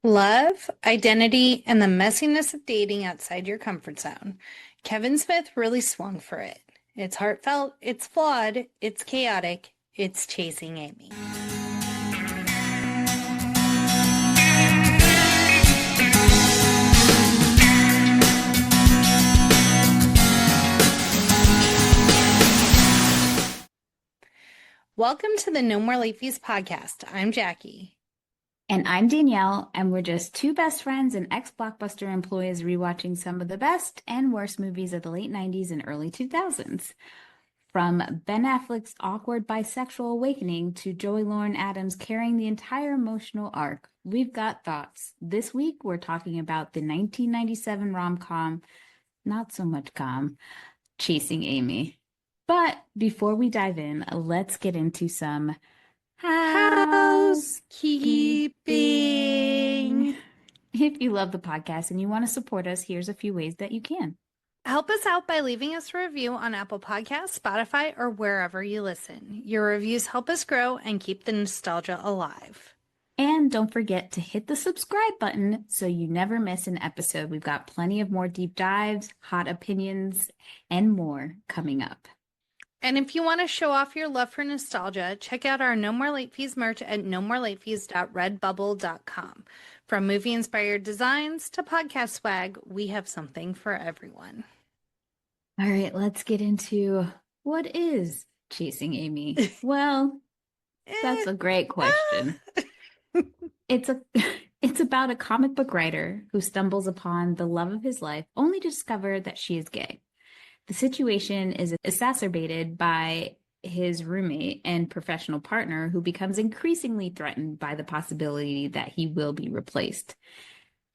Love, identity, and the messiness of dating outside your comfort zone. Kevin Smith really swung for it. It's heartfelt, it's flawed, it's chaotic, it's chasing Amy. Welcome to the No More Late Fees podcast. I'm Jackie. And I'm Danielle, and we're just two best friends and ex-Blockbuster employees rewatching some of the best and worst movies of the late 90s and early 2000s. From Ben Affleck's awkward bisexual awakening to Joey Lauren Adams carrying the entire emotional arc, we've got thoughts. This week, we're talking about the 1997 rom-com, not so much com, Chasing Amy. But before we dive in, let's get into some housekeeping. If you love the podcast and you want to support us, here's a few ways that you can. Help us out by leaving us a review on Apple Podcasts, Spotify, or wherever you listen. Your reviews help us grow and keep the nostalgia alive. And don't forget to hit the subscribe button so you never miss an episode. We've got plenty of more deep dives, hot opinions, and more coming up. And if you want to show off your love for nostalgia, check out our No More Late Fees merch at nomorelateFees.redbubble.com. From movie-inspired designs to podcast swag, we have something for everyone. All right, let's get into what is Chasing Amy. Well, that's a great question. It's about a comic book writer who stumbles upon the love of his life only to discover that she is gay. The situation is exacerbated by his roommate and professional partner, who becomes increasingly threatened by the possibility that he will be replaced.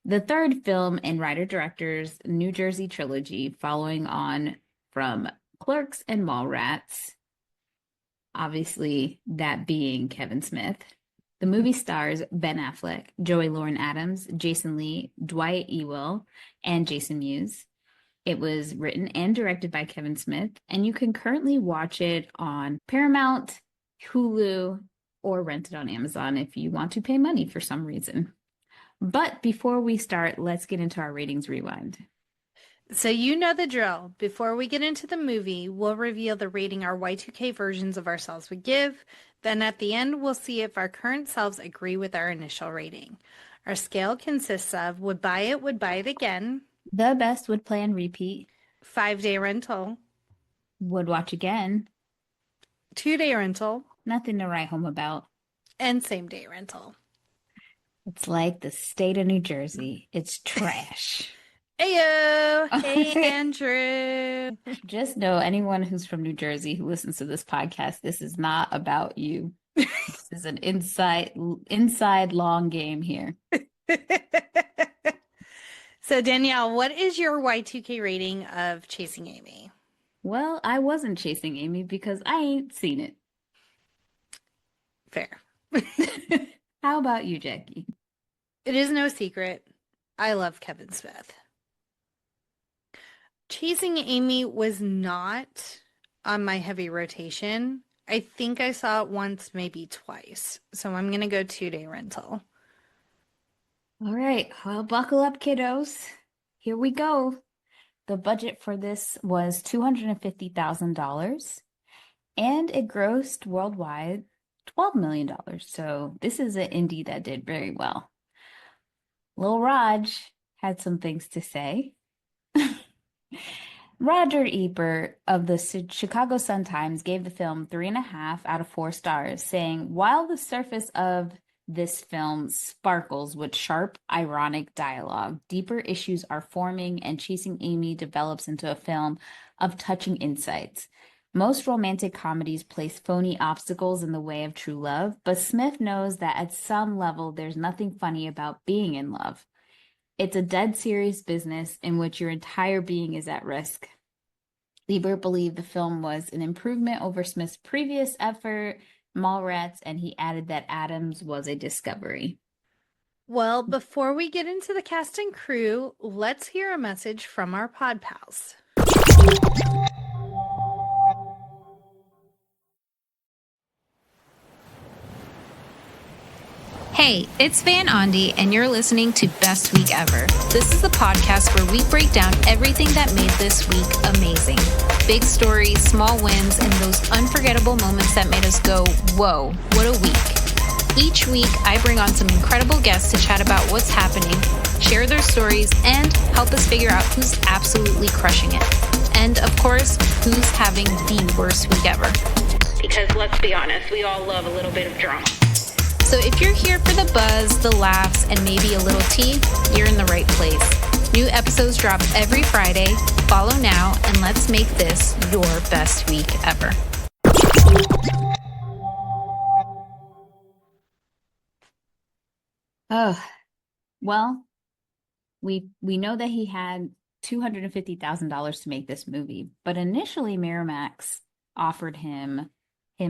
The third film in writer-director's New Jersey trilogy, following on from Clerks and Mallrats, obviously that being Kevin Smith. The movie stars Ben Affleck, Joey Lauren Adams, Jason Lee, Dwight Ewell, and Jason Mewes. It was written and directed by Kevin Smith, and you can currently watch it on Paramount, Hulu, or rent it on Amazon if you want to pay money for some reason. But before we start, let's get into our ratings rewind. So you know the drill. Before we get into the movie, we'll reveal the rating our Y2K versions of ourselves would give. Then at the end, we'll see if our current selves agree with our initial rating. Our scale consists of would buy it again. The best would play and repeat. 5-day rental. Would watch again. 2-day rental. Nothing to write home about. And same-day rental. It's like the state of New Jersey. It's trash. Ayo! Hey, Andrew! Just know anyone who's from New Jersey who listens to this podcast, this is not about you. This is an inside long game here. So, Danielle, what is your Y2K rating of Chasing Amy? Well, I wasn't chasing Amy because I ain't seen it. Fair. How about you, Jackie? It is no secret. I love Kevin Smith. Chasing Amy was not on my heavy rotation. I think I saw it once, maybe twice. So I'm going to go 2-day rental. All right, well, buckle up, kiddos. Here we go. The budget for this was $250,000, and it grossed worldwide $12 million. So this is an indie that did very well. Lil Raj had some things to say. Roger Ebert of the Chicago Sun-Times gave the film 3.5 out of 4 stars, saying, while the surface of this film sparkles with sharp, ironic dialogue, deeper issues are forming, and Chasing Amy develops into a film of touching insights. Most romantic comedies place phony obstacles in the way of true love, but Smith knows that at some level there's nothing funny about being in love. It's a dead serious business in which your entire being is at risk. Ebert believed the film was an improvement over Smith's previous effort, Mallrats, and he added that Adams was a discovery. Well, before we get into the cast and crew, let's hear a message from our pod pals. Hey, it's Van Ondi, and you're listening to Best Week Ever. This is the podcast where we break down everything that made this week amazing. Big stories, small wins, and those unforgettable moments that made us go, whoa, what a week. Each week, I bring on some incredible guests to chat about what's happening, share their stories, and help us figure out who's absolutely crushing it. And, of course, who's having the worst week ever. Because let's be honest, we all love a little bit of drama. So if you're here for the buzz, the laughs, and maybe a little tea, you're in the right place. New episodes drop every Friday. Follow now, and let's make this your best week ever. Oh, well, we know that he had $250,000 to make this movie, but initially Miramax offered him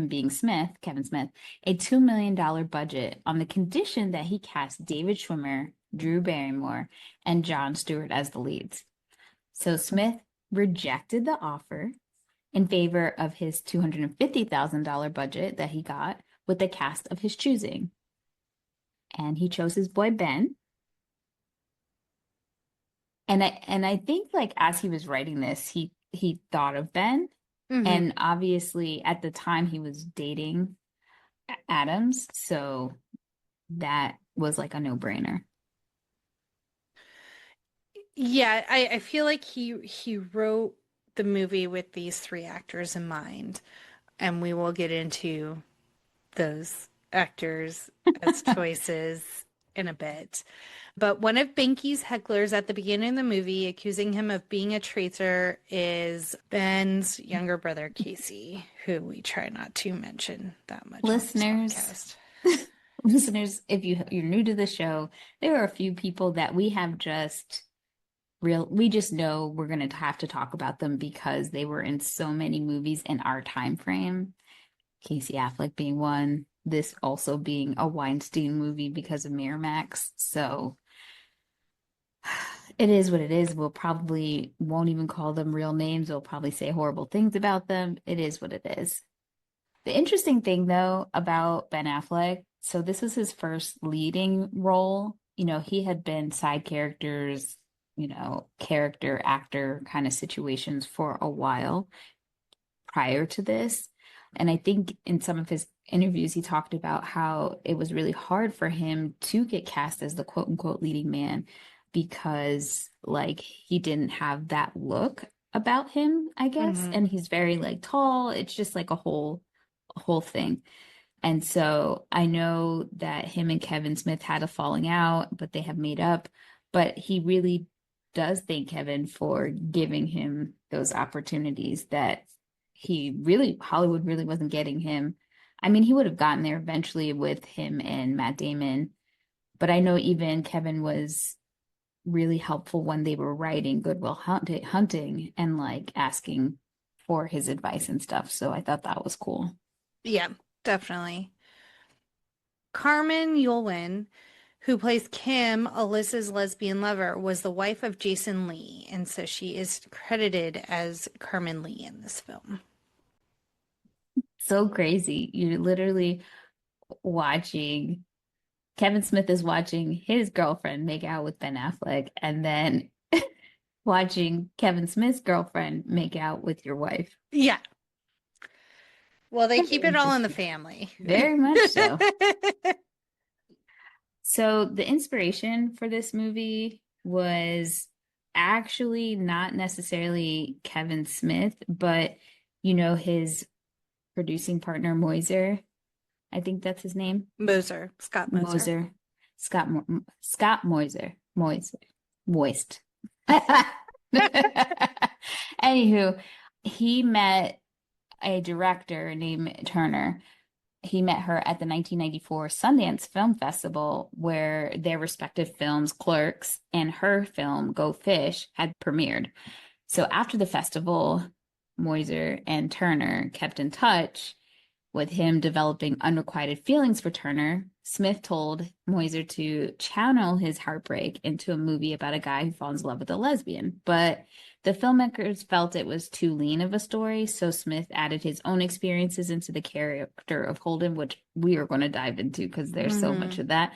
being Smith, Kevin Smith, a $2 million budget on the condition that he cast David Schwimmer, Drew Barrymore, and Jon Stewart as the leads. So Smith rejected the offer in favor of his $250,000 budget that he got with the cast of his choosing. And he chose his boy Ben. And I think, like, as he was writing this, he thought of Ben. Mm-hmm. And obviously at the time he was dating Adams, so that was like a no-brainer. Yeah, I feel like he wrote the movie with these three actors in mind, and we will get into those actors as choices in a bit. But one of Banky's hecklers at the beginning of the movie, accusing him of being a traitor, is Ben's younger brother, Casey, who we try not to mention that much. Listeners, listeners, if you're new to the show, there are a few people that we have we just know we're going to have to talk about them because they were in so many movies in our time frame. Casey Affleck being one, this also being a Weinstein movie because of Miramax. So it is what it is. We'll probably won't even call them real names. We'll probably say horrible things about them. It is what it is. The interesting thing, though, about Ben Affleck, so this was his first leading role. You know, he had been side characters, you know, character actor kind of situations for a while prior to this. And I think in some of his interviews, he talked about how it was really hard for him to get cast as the quote unquote leading man because, like, he didn't have that look about him, I guess. Mm-hmm. And he's very, like, tall. It's just like a whole thing. And so I know that him and Kevin Smith had a falling out, but they have made up. But he really does thank Kevin for giving him those opportunities that Hollywood really wasn't getting him. I mean, he would have gotten there eventually with him and Matt Damon. But I know even Kevin was really helpful when they were writing Good Will Hunting and, like, asking for his advice and stuff. So I thought that was cool. Yeah, definitely. Carmen Yulin, who plays Kim, Alyssa's lesbian lover, was the wife of Jason Lee. And so she is credited as Carmen Lee in this film. So crazy. You're literally watching, Kevin Smith is watching his girlfriend make out with Ben Affleck, and then watching Kevin Smith's girlfriend make out with your wife. Yeah. Well, they keep it all in the family. Very much so. So the inspiration for this movie was actually not necessarily Kevin Smith, but, you know, his producing partner, Moser. I think that's his name. Moser. Scott Moser. Scott Moser. Moist. Anywho, he met a director named Turner. He met her at the 1994 Sundance Film Festival, where their respective films, Clerks and her film, Go Fish, had premiered. So after the festival, Moser and Turner kept in touch, with him developing unrequited feelings for Turner. Smith told Moser to channel his heartbreak into a movie about a guy who falls in love with a lesbian. But The filmmakers felt it was too lean of a story, so Smith added his own experiences into the character of Holden, which we are going to dive into because there's so much of that.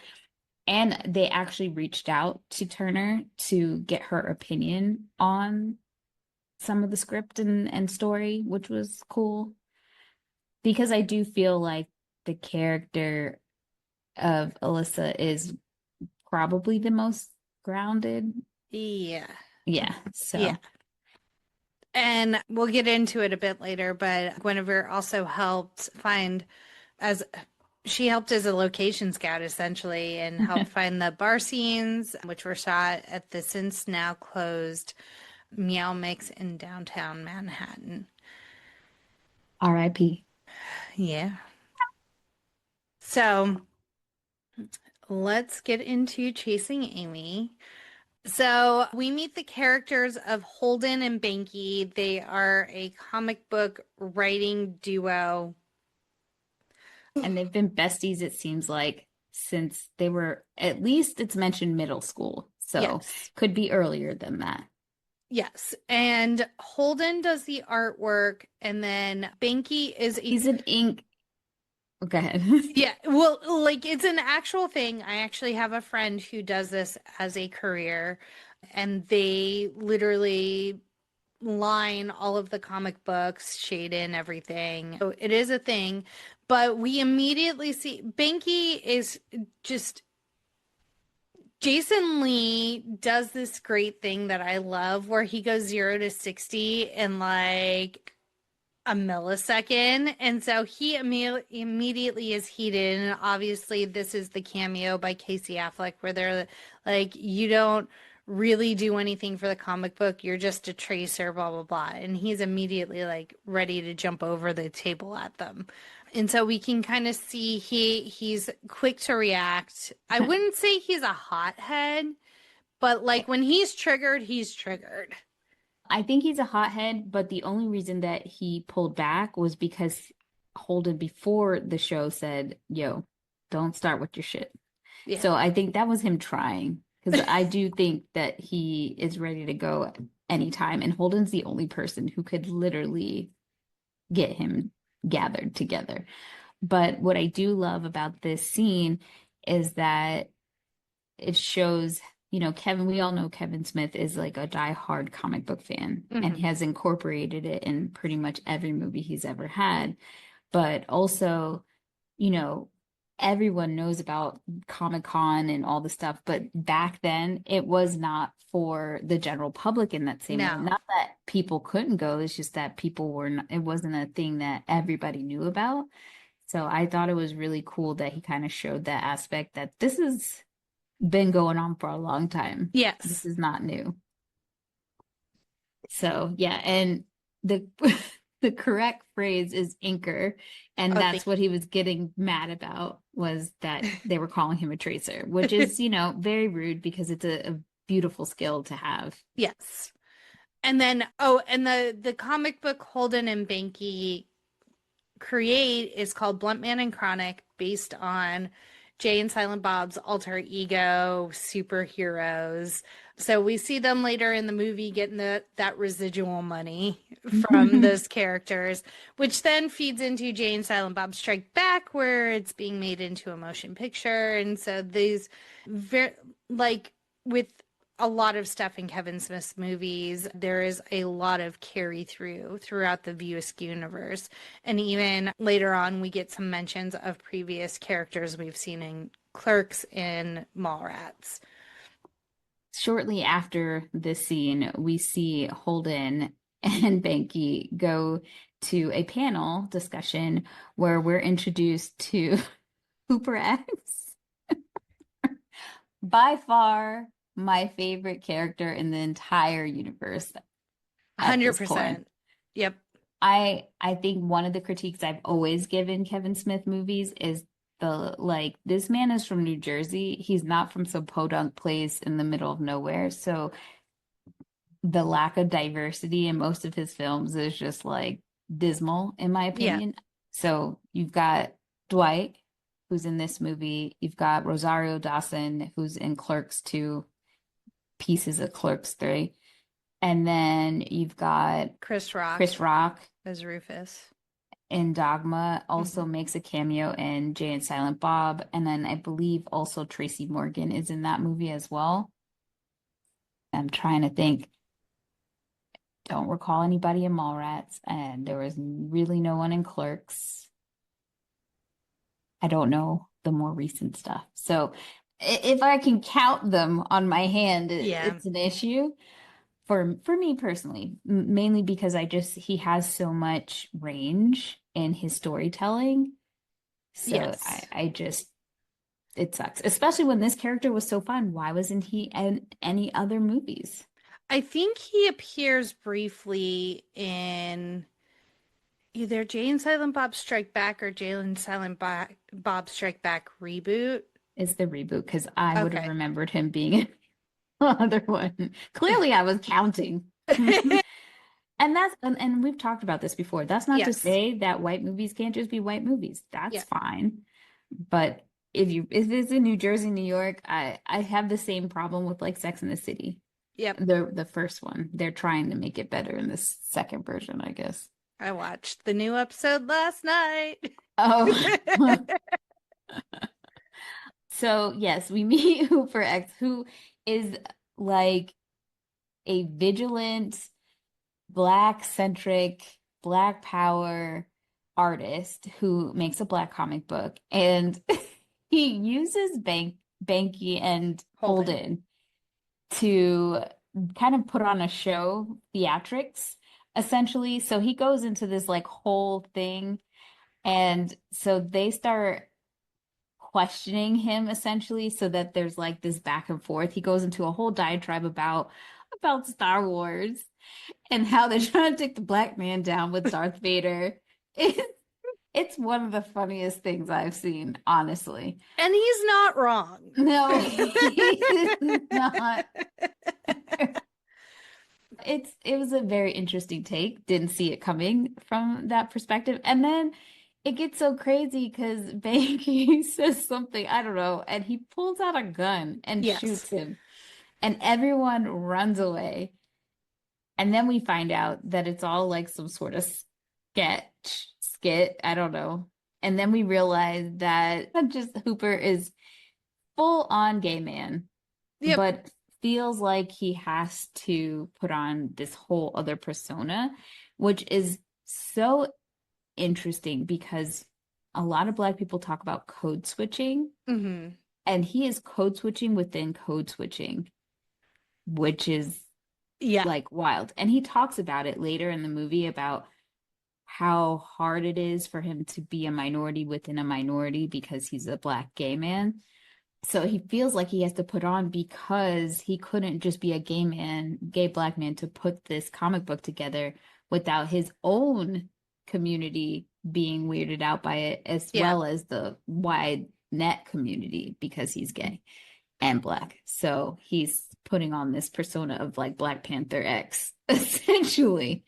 And they actually reached out to Turner to get her opinion on some of the script and story, which was cool. Because I do feel like the character of Alyssa is probably the most grounded. Yeah. Yeah. So Yeah. And we'll get into it a bit later, but Guinevere also helped find as she helped as a location scout essentially and helped find the bar scenes, which were shot at the since now closed Meow Mix in downtown Manhattan. R.I.P. Yeah. So let's get into Chasing Amy. So we meet the characters of Holden and Banky. They are a comic book writing duo. And they've been besties, it seems like, since they were, at least it's mentioned middle school. So Yes. could be earlier than that. Yes. And Holden does the artwork, and then Banky is He's an ink. Go ahead. yeah, well, like it's an actual thing. I actually have a friend who does this as a career, and they literally line all of the comic books, shade in everything. So it is a thing, but we immediately see Banky is just Jason Lee does this great thing that I love where he goes 0 to 60 in like a millisecond. And so he immediately is heated. And obviously, this is the cameo by Casey Affleck where they're like, you don't really do anything for the comic book. You're just a tracer, blah, blah, blah. And he's immediately like ready to jump over the table at them. And so we can kind of see he's quick to react. I wouldn't say he's a hothead, but like when he's triggered, he's triggered. I think he's a hothead, but the only reason that he pulled back was because Holden before the show said, yo, don't start with your shit. Yeah. So I think that was him trying because I do think that he is ready to go anytime. And Holden's the only person who could literally get him gathered together. But what I do love about this scene is that it shows, you know, Kevin, we all know Kevin Smith is like a diehard comic book fan and has incorporated it in pretty much every movie he's ever had. But also, you know, everyone knows about Comic-Con and all the stuff, but back then it was not for the general public in that same way. No. Not that people couldn't go, it's just that people were not, it wasn't a thing that everybody knew about. So I thought it was really cool that he kind of showed that aspect that this has been going on for a long time. Yes. This is not new. So yeah, and the the correct phrase is inker, and that's what he was getting mad about was that they were calling him a tracer, which is, you know, very rude because it's a beautiful skill to have. Yes. And then and the comic book Holden and Banky create is called Blunt Man and Chronic, based on Jay and Silent Bob's alter ego superheroes. So we see them later in the movie getting that residual money from those characters, which then feeds into Jay and Silent Bob Strike Back, where it's being made into a motion picture. And so these very like with a lot of stuff in Kevin Smith's movies, there is a lot of carry throughout the View Askewniverse. And even later on, we get some mentions of previous characters we've seen in Clerks and Mallrats. Shortly after this scene, we see Holden and Banky go to a panel discussion where we're introduced to Hooper X. By far my favorite character in the entire universe. 100%. Yep. I think one of the critiques I've always given Kevin Smith movies is the like this man is from New Jersey. He's not from some podunk place in the middle of nowhere. So the lack of diversity in most of his films is just like dismal in my opinion. Yeah. So you've got Dwight, who's in this movie. You've got Rosario Dawson, who's in Clerks 2, pieces of Clerks 3. And then you've got Chris Rock Chris Rock as Rufus. in Dogma, Hmm. also makes a cameo in Jay and Silent Bob. And then I believe also Tracy Morgan is in that movie as well. I'm trying to think. Don't recall anybody in Mallrats, and there was really no one in Clerks. I don't know the more recent stuff. So if I can count them on my hand, Yeah. it's an issue for me personally, mainly because he has so much range in his storytelling. So Yes. I just it sucks, especially when this character was so fun. Why wasn't he in any other movies? I think he appears briefly in either Jay and Silent Bob Strike Back or Jay and Silent Bob Strike Back reboot. Is the reboot because I would have Okay. remembered him being in the other one. Clearly, I was counting. And we've talked about this before. That's not to Yes. say that white movies can't just be white movies. That's Yeah. fine. But if it's in New Jersey, New York, I have the same problem with like Sex and the City. Yep. The first one. They're trying to make it better in this second version, I guess. I watched the new episode last night. Oh. So yes, we meet Hooper X, who is like a vigilant, black centric, black power artist who makes a black comic book, and he uses Banky and Holden. Holden to kind of put on a show, theatrics, essentially. So he goes into this like whole thing, and so they start questioning him essentially so that there's like this back and forth. He goes into a whole diatribe about Star Wars and how they're trying to take the black man down with Darth Vader. It's one of the funniest things I've seen, honestly. And he's not wrong. No, he's not. It was a very interesting take. Didn't see it coming from that perspective. And then it gets so crazy because Banky says something, I don't know, and he pulls out a gun and Yes. shoots him. And everyone runs away. And then we find out that it's all like some sort of skit, I don't know. And then we realize that just Hooper is full on gay man, Yep. but feels like he has to put on this whole other persona, which is so interesting because a lot of Black people talk about code switching, Hmm. and he is code switching within code switching, which is Yeah. like wild. And he talks about it later in the movie about how hard it is for him to be a minority within a minority because he's a Black gay man. So he feels like he has to put on because he couldn't just be a gay man, gay Black man to put this comic book together without his own community being weirded out by it, as Yeah. well as the wide net community because he's gay and Black. So he's putting on this persona of like Black Panther X, essentially.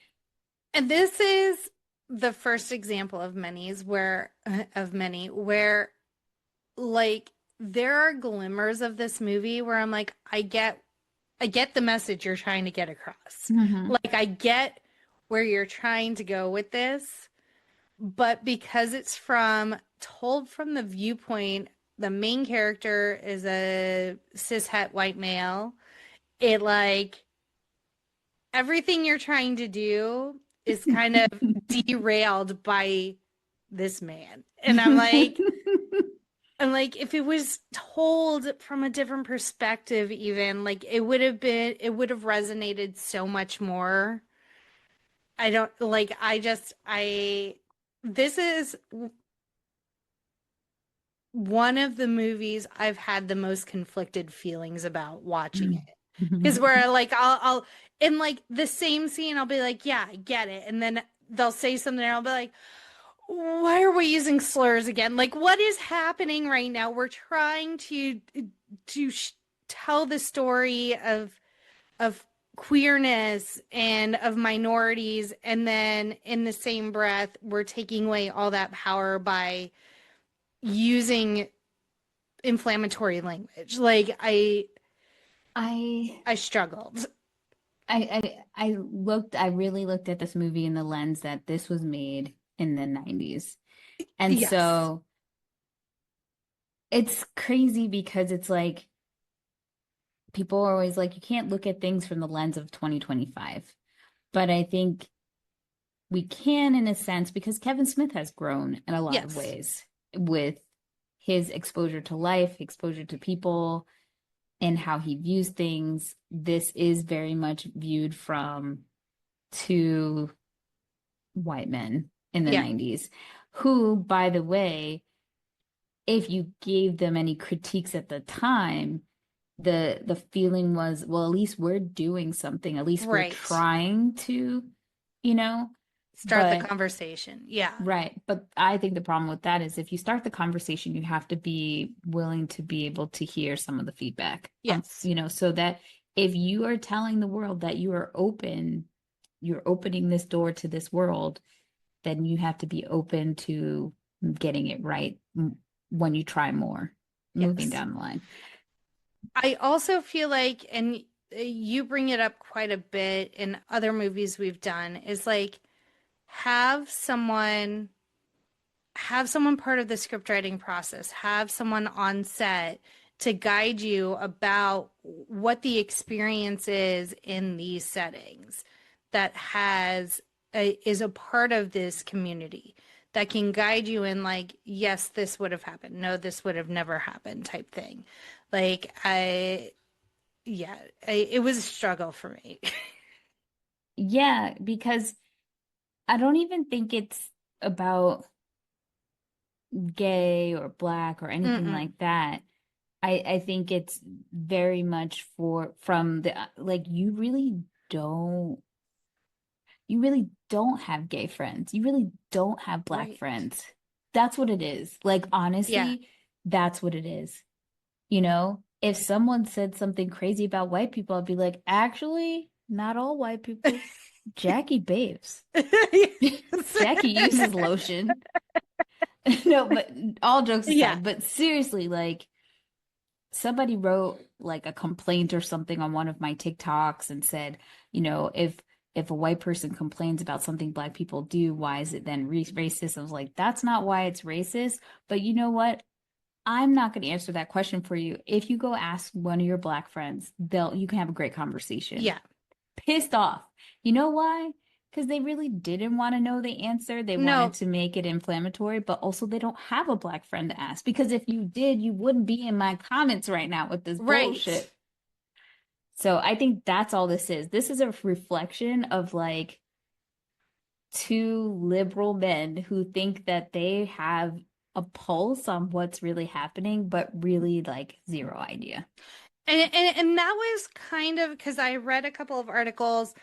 And this is the first example of many where like there are glimmers of this movie where I'm like, I get the message you're trying to get across. Mm-hmm. Like I get where you're trying to go with this, but because it's told from the viewpoint, the main character is a cishet white male, it like everything you're trying to do is kind of derailed by this man. And I'm like, if it was told from a different perspective, even like it would have resonated so much more. I don't like, this is one of the movies I've had the most conflicted feelings about watching it. Because where like in like the same scene, I'll be like, yeah, I get it. And then they'll say something and I'll be like, why are we using slurs again? Like, what is happening right now? We're trying to tell the story of queerness and of minorities, and then in the same breath, we're taking away all that power by using inflammatory language. Like, I I struggled. I really looked at this movie in the lens that this was made in the 90s. And Yes. so it's crazy because it's like people are always like, you can't look at things from the lens of 2025. But I think we can in a sense because Kevin Smith has grown in a lot of Yes. ways with his exposure to life, exposure to people, and how he views things. This is very much viewed from two white men in the Yeah. 90s, who, by the way, if you gave them any critiques at the time, the feeling was, well, at least we're doing something, at least we're Right. trying to, you know, Start the but conversation. Yeah. right. But I think the problem with that is if you start the conversation, you have to be willing to be able to hear some of the feedback. Yes. So that if you are telling the world that you are open, you're opening this door to this world, then you have to be open to getting it right when you try more moving Yes. down the line. I also feel like, and you bring it up quite a bit in other movies we've done, is like have someone have someone part of the script writing process, have someone on set to guide you about what the experience is in these settings that is a part of this community that can guide you in like, yes, this would have happened. No, this would have never happened type thing. Like yeah, it was a struggle for me. Yeah, because I don't even think it's about gay or black or anything Mm-mm. like that. I think it's very much for from the like don't you really don't have gay friends. You really don't have black Right. friends. That's what it is. Like Yeah. honestly, that's what it is. If someone said something crazy about white people, I'd be like, actually, not all white people. Jackie bathes. Yes. Jackie uses lotion. No, but all jokes Yeah. aside, but seriously, like somebody wrote like a complaint or something on one of my TikToks and said, if a white person complains about something black people do, why is it then racist? I was like, that's not why it's racist. But you know what? I'm not going to answer that question for you. If you go ask one of your black friends, you can have a great conversation. Yeah. Pissed off. You know why? Because they really didn't want to know the answer. They wanted No, to make it inflammatory, but also they don't have a black friend to ask. Because if you did, you wouldn't be in my comments right now with this right. bullshit. So I think that's all this is. This is a reflection of like two liberal men who think that they have a pulse on what's really happening, but really like zero idea. And that was kind of because I read a couple of articles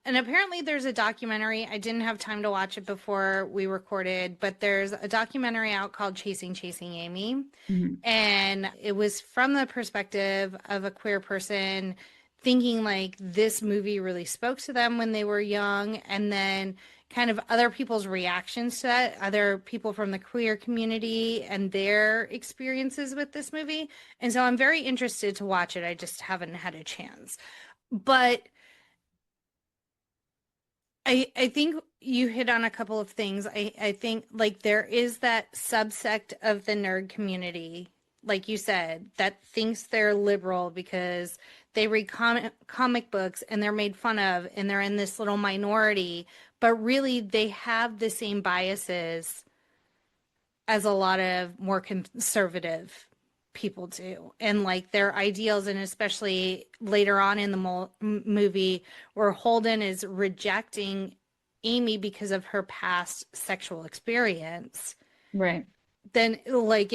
and apparently there's a documentary. I didn't have time to watch it before we recorded, but there's a documentary out called Chasing Amy. Mhm. And it was from the perspective of a queer person thinking like this movie really spoke to them when they were young, and then kind of other people's reactions to that, other people from the queer community and their experiences with this movie. And so I'm very interested to watch it. I just haven't had a chance. But I think you hit on a couple of things. I think like there is that subsect of the nerd community, like you said, that thinks they're liberal because they read comic books and they're made fun of and they're in this little minority, but really they have the same biases as a lot of more conservative people do. And like their ideals, and especially later on in the movie where Holden is rejecting Amy because of her past sexual experience, Right. then like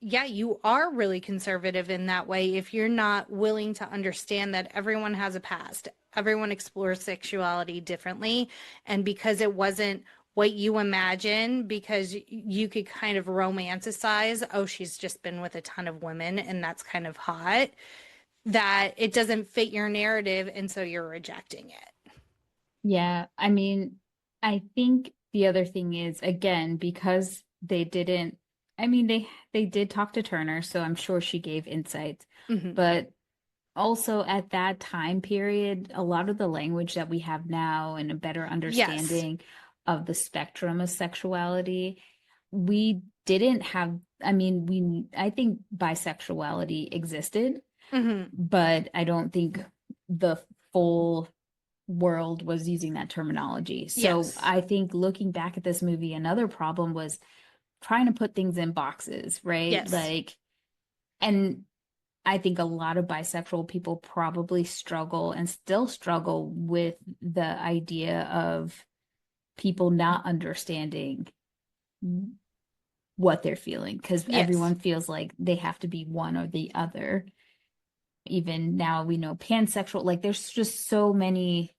yeah, you are really conservative in that way if you're not willing to understand that everyone has a past. Everyone explores sexuality differently. And because it wasn't what you imagine, because you could kind of romanticize, oh, she's just been with a ton of women and that's kind of hot, that it doesn't fit your narrative. And so you're rejecting it. Yeah. I mean, I think the other thing is again, because they didn't, I mean, they did talk to Turner, so I'm sure she gave insight. Hmm. But also at that time period, a lot of the language that we have now and a better Yes. understanding of the spectrum of sexuality, we didn't have, I mean, I think bisexuality existed, Hmm. but I don't think the full world was using that terminology. So Yes. I think looking back at this movie, another problem was trying to put things in boxes, right? Yes. Like, and I think a lot of bisexual people probably struggle and still struggle with the idea of people not understanding what they're feeling because Yes. everyone feels like they have to be one or the other. Even now, we know pansexual, like, there's just so many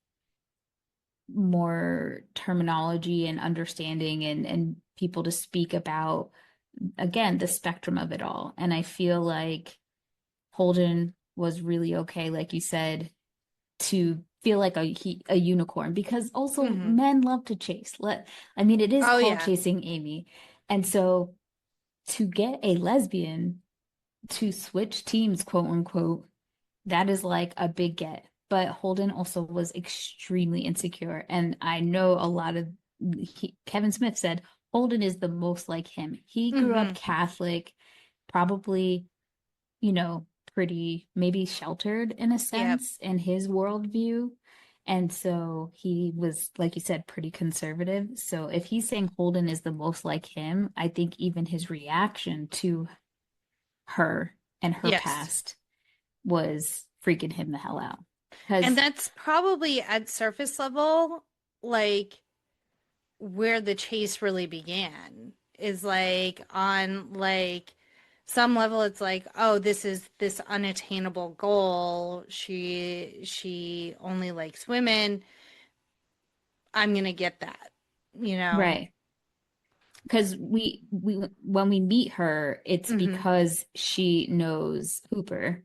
more terminology and understanding and people to speak about, again, the spectrum of it all. And I feel like Holden was really okay, like you said, to feel like a unicorn because also Hmm. men love to chase. I mean, it is Oh called yeah. Chasing Amy. And so to get a lesbian to switch teams, quote unquote, that is like a big get. But Holden also was extremely insecure. And I know a lot of Kevin Smith said Holden is the most like him. He grew up Hmm. Catholic, probably, you know, pretty maybe sheltered in a Yeah. sense in his worldview. And so he was, like you said, pretty conservative. So if he's saying Holden is the most like him, I think even his reaction to her and her Yes. past was freaking him the hell out. And Because, that's probably at surface level, like where the chase really began is like on like some level it's like, oh, this is this unattainable goal. She only likes women. I'm gonna get that, you know? right. Because when we meet her, it's Hmm. because she knows Hooper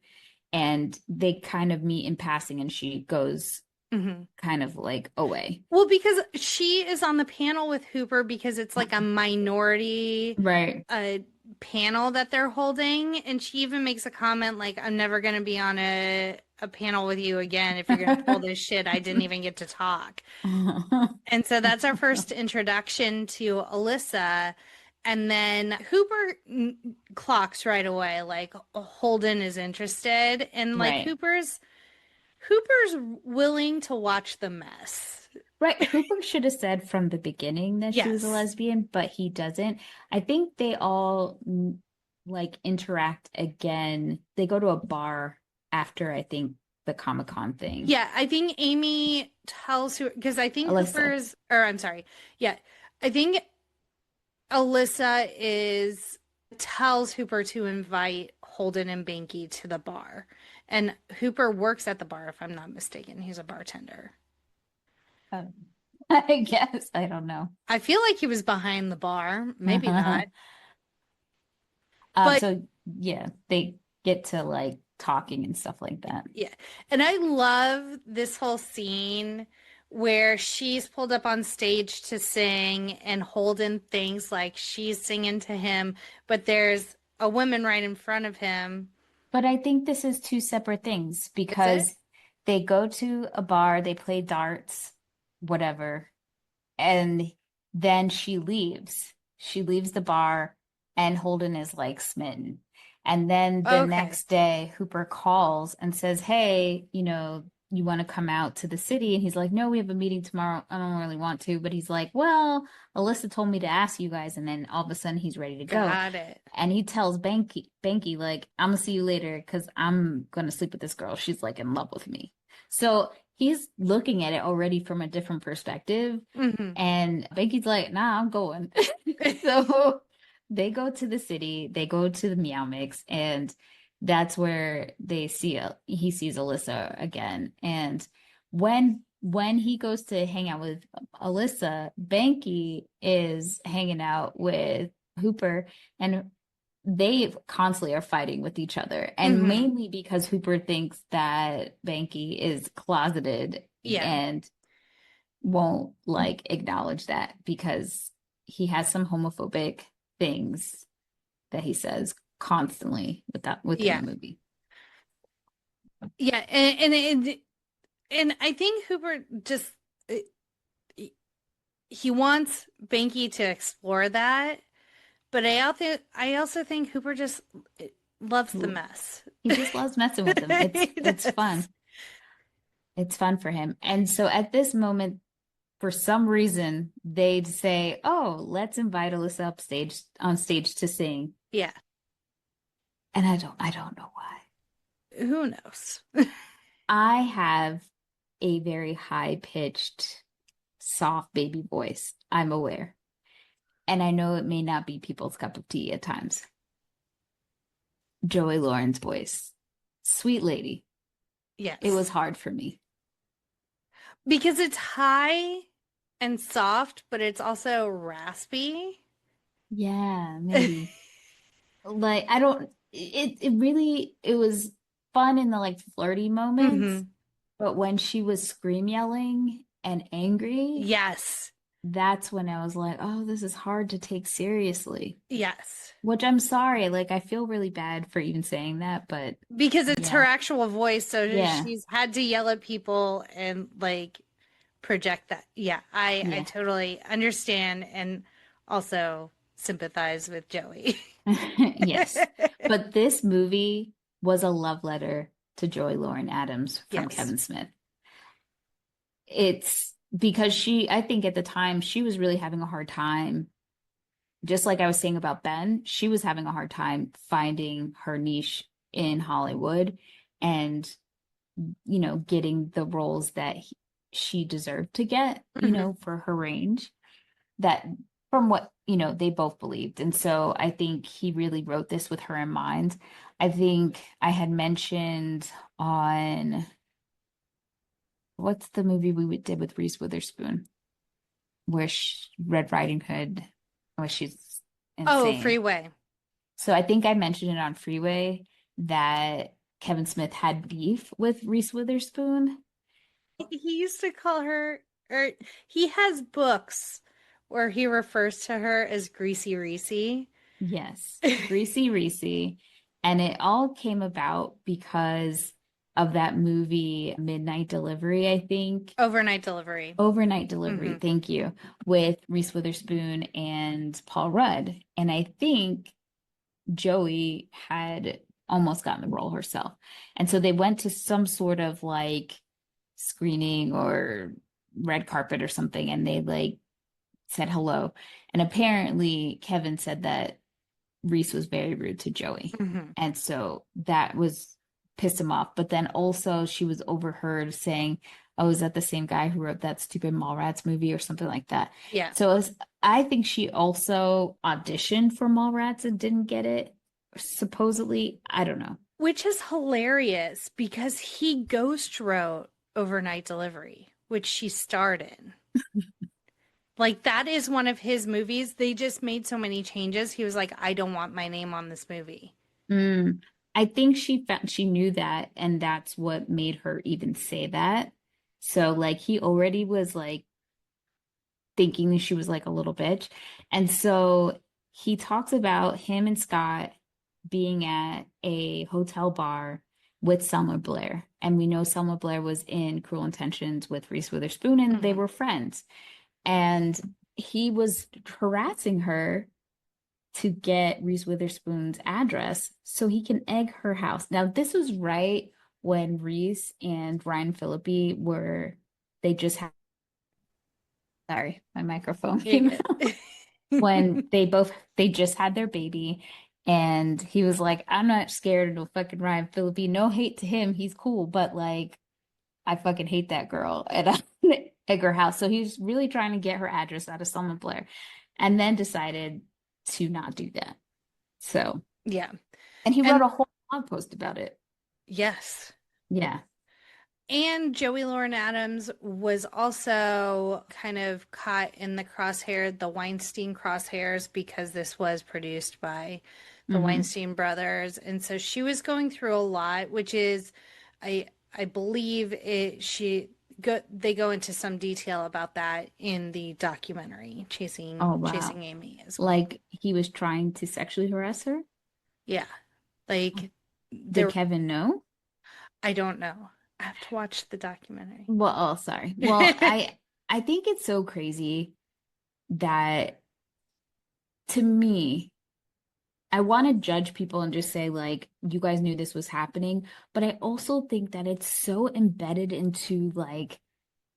and they kind of meet in passing and she goes Hmm. kind of like away. Well, because she is on the panel with Hooper because it's like a minority Right. uh panel that they're holding, and she even makes a comment like, I'm never gonna be on a panel with you again if you're gonna pull this shit. I didn't even get to talk. And so that's our first introduction to Alyssa. And then Hooper clocks right away, like Holden is interested, and like Right. Hooper's willing to watch the mess. Right. Hooper should have said from the beginning that she was a Yes. lesbian, but he doesn't. I think they all like interact again. They go to a bar after, I think, the Comic-Con thing. Yeah, I think Amy tells who because I think Alyssa. Hooper's or I'm sorry. Yeah. I think Alyssa is tells Hooper to invite Holden and Banky to the bar. And Hooper works at the bar, if I'm not mistaken. He's a bartender. Um, I guess. I don't know. I feel like he was behind the bar. Maybe not. But So yeah, they get to like talking and stuff like that. yeah. And I love this whole scene where she's pulled up on stage to sing and Holden thinks like she's singing to him, but there's a woman right in front of him. But I think this is two separate things Is it? because they go to a bar, they play darts, whatever, and then she leaves. She leaves the bar, and Holden is like smitten. And then the Okay. next day, Hooper calls and says, hey, you want to come out to the city? And he's like, no, we have a meeting tomorrow. I don't really want to. But he's like, well, Alyssa told me to ask you guys. And then all of a sudden, he's ready to go. Got it. And he tells Banky, like, I'm gonna see you later because I'm gonna sleep with this girl. She's like in love with me. So he's looking at it already from a different perspective. Hmm. And Banky's like, nah, I'm going. So they go to the city, they go to the Meow Mix, and that's where he sees Alyssa again. And when he goes to hang out with Alyssa, Banky is hanging out with Hooper, and they constantly are fighting with each other. And Hmm. mainly because Hooper thinks that Banky is closeted Yeah. and won't like acknowledge that because he has some homophobic things that he says constantly within the Yeah. movie. Yeah, and I think Hooper just uh, he wants Banky to explore that, but I also think Hooper just loves the mess. He just loves messing with them. He It's does. fun. It's fun for him. And so at this moment, for some reason, they'd say, "Oh, let's invite Alyssa upstage on stage to sing." Yeah, And I don't know why. who knows? I have a very high-pitched, soft baby voice. I'm aware. And I know it may not be people's cup of tea at times. Joey Lauren's voice. Sweet lady. It was Yes, hard for me. because it's high and soft, but it's also raspy. Yeah, maybe. Like I don't it really it was fun in the like flirty moments, Hmm. but when she was scream yelling and angry, Yes, that's when I was like, "Oh, this is hard to take seriously." yes. Which I'm sorry, like I feel really bad for even saying that, but Because it's her yeah. actual voice, so Yeah. she's had to yell at people and like project that. Yeah, I Yeah. totally understand and also sympathize with Joey. Yes. But this movie was a love letter to Joy Lauren Adams from Yes. Kevin Smith. It's because I think at the time, she was really having a hard time. Just like I was saying about Ben, she was having a hard time finding her niche in Hollywood and, getting the roles that she deserved to get, Hmm. for her range that from what, they both believed. And so I think he really wrote this with her in mind. I think I had mentioned on what's the movie we did with Reese Witherspoon? Where Red Riding Hood, where she's Oh, insane. Freeway. So I think I mentioned it on Freeway that Kevin Smith had beef with Reese Witherspoon. He used to call her, or he has books where he refers to her as Greasy Reese. Yes, Greasy Reese. And it all came about because of that movie Midnight Delivery, I think. Overnight Delivery. Overnight Delivery, Hmm. thank you, with Reese Witherspoon and Paul Rudd. And I think Joey had almost gotten the role herself. And so they went to some sort of like screening or red carpet or something, and they like said hello. And apparently, Kevin said that Reese was very rude to Joey. Hmm. And so that was pissed him off. But then also, she was overheard saying, "Oh, is that the same guy who wrote that stupid Mallrats movie or something like that?" Yeah. So I think she also auditioned for Mallrats and didn't get it, supposedly. I don't know. Which is hilarious because he ghost wrote Overnight Delivery, which she starred in. Like that is one of his movies. They just made so many changes. He was like, I don't want my name on this movie. Mm. I think she knew that, and that's what made her even say that. So like he already was like thinking she was like a little bitch. And so he talks about him and Scott being at a hotel bar with Selma Blair. And we know Selma Blair was in Cruel Intentions with Reese Witherspoon and they Hmm. were friends. And he was harassing her to get Reese Witherspoon's address so he can egg her house. Now, this was right when Reese and Ryan Phillippe they just had, sorry, my microphone You're came out. When good. they just had their baby. And he was like, "I'm not scared of no fucking Ryan Phillippe. No hate to him. He's cool. But like, I fucking hate that girl at Edgar House." So he was really trying to get her address out of Selma Blair and then decided to not do that. So, Yeah. and he wrote And a whole blog post about it. yes. Yeah. And Joey Lauren Adams was also kind of caught in the the Weinstein crosshairs, because this was produced by the Hmm. Weinstein brothers. And so she was going through a lot, which is, I believe they go into some detail about that in the documentary Oh, Chasing wow. Amy as well. Like he was trying to sexually harass her. Yeah. Like Did there Kevin know? I don't know. I have to watch the documentary. Well, oh, sorry. Well, I think it's so crazy that to me, I want to judge people and just say like you guys knew this was happening, but I also think that it's so embedded into like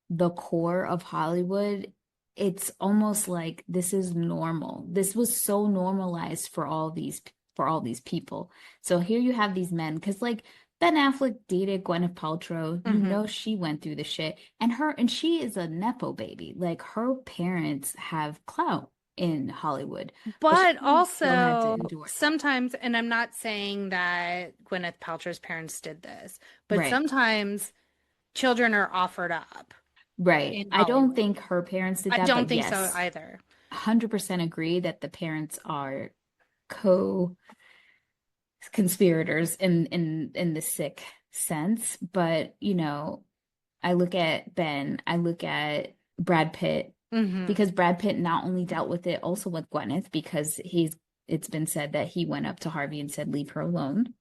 the core of Hollywood. It's almost like this is normal. This was so normalized for all these people. So here you have these men because like Ben Affleck dated Gwyneth Paltrow. You Hmm. know she went through the shit, and she is a nepo baby. Like her parents have clout in Hollywood, but But she still had to also endure that. sometimes, and I'm not saying that Gwyneth Paltrow's parents did this, but Right. sometimes children are offered up Right. in I don't Hollywood. think her parents did I that, don't but think so yes, either. 100% agree that the parents are co-conspirators in the sick sense. But, you know, I look at Ben, I look at Brad Pitt, Hmm. because Brad Pitt not only dealt with it also with Gwyneth, because it's been said that he went up to Harvey and said, leave her alone,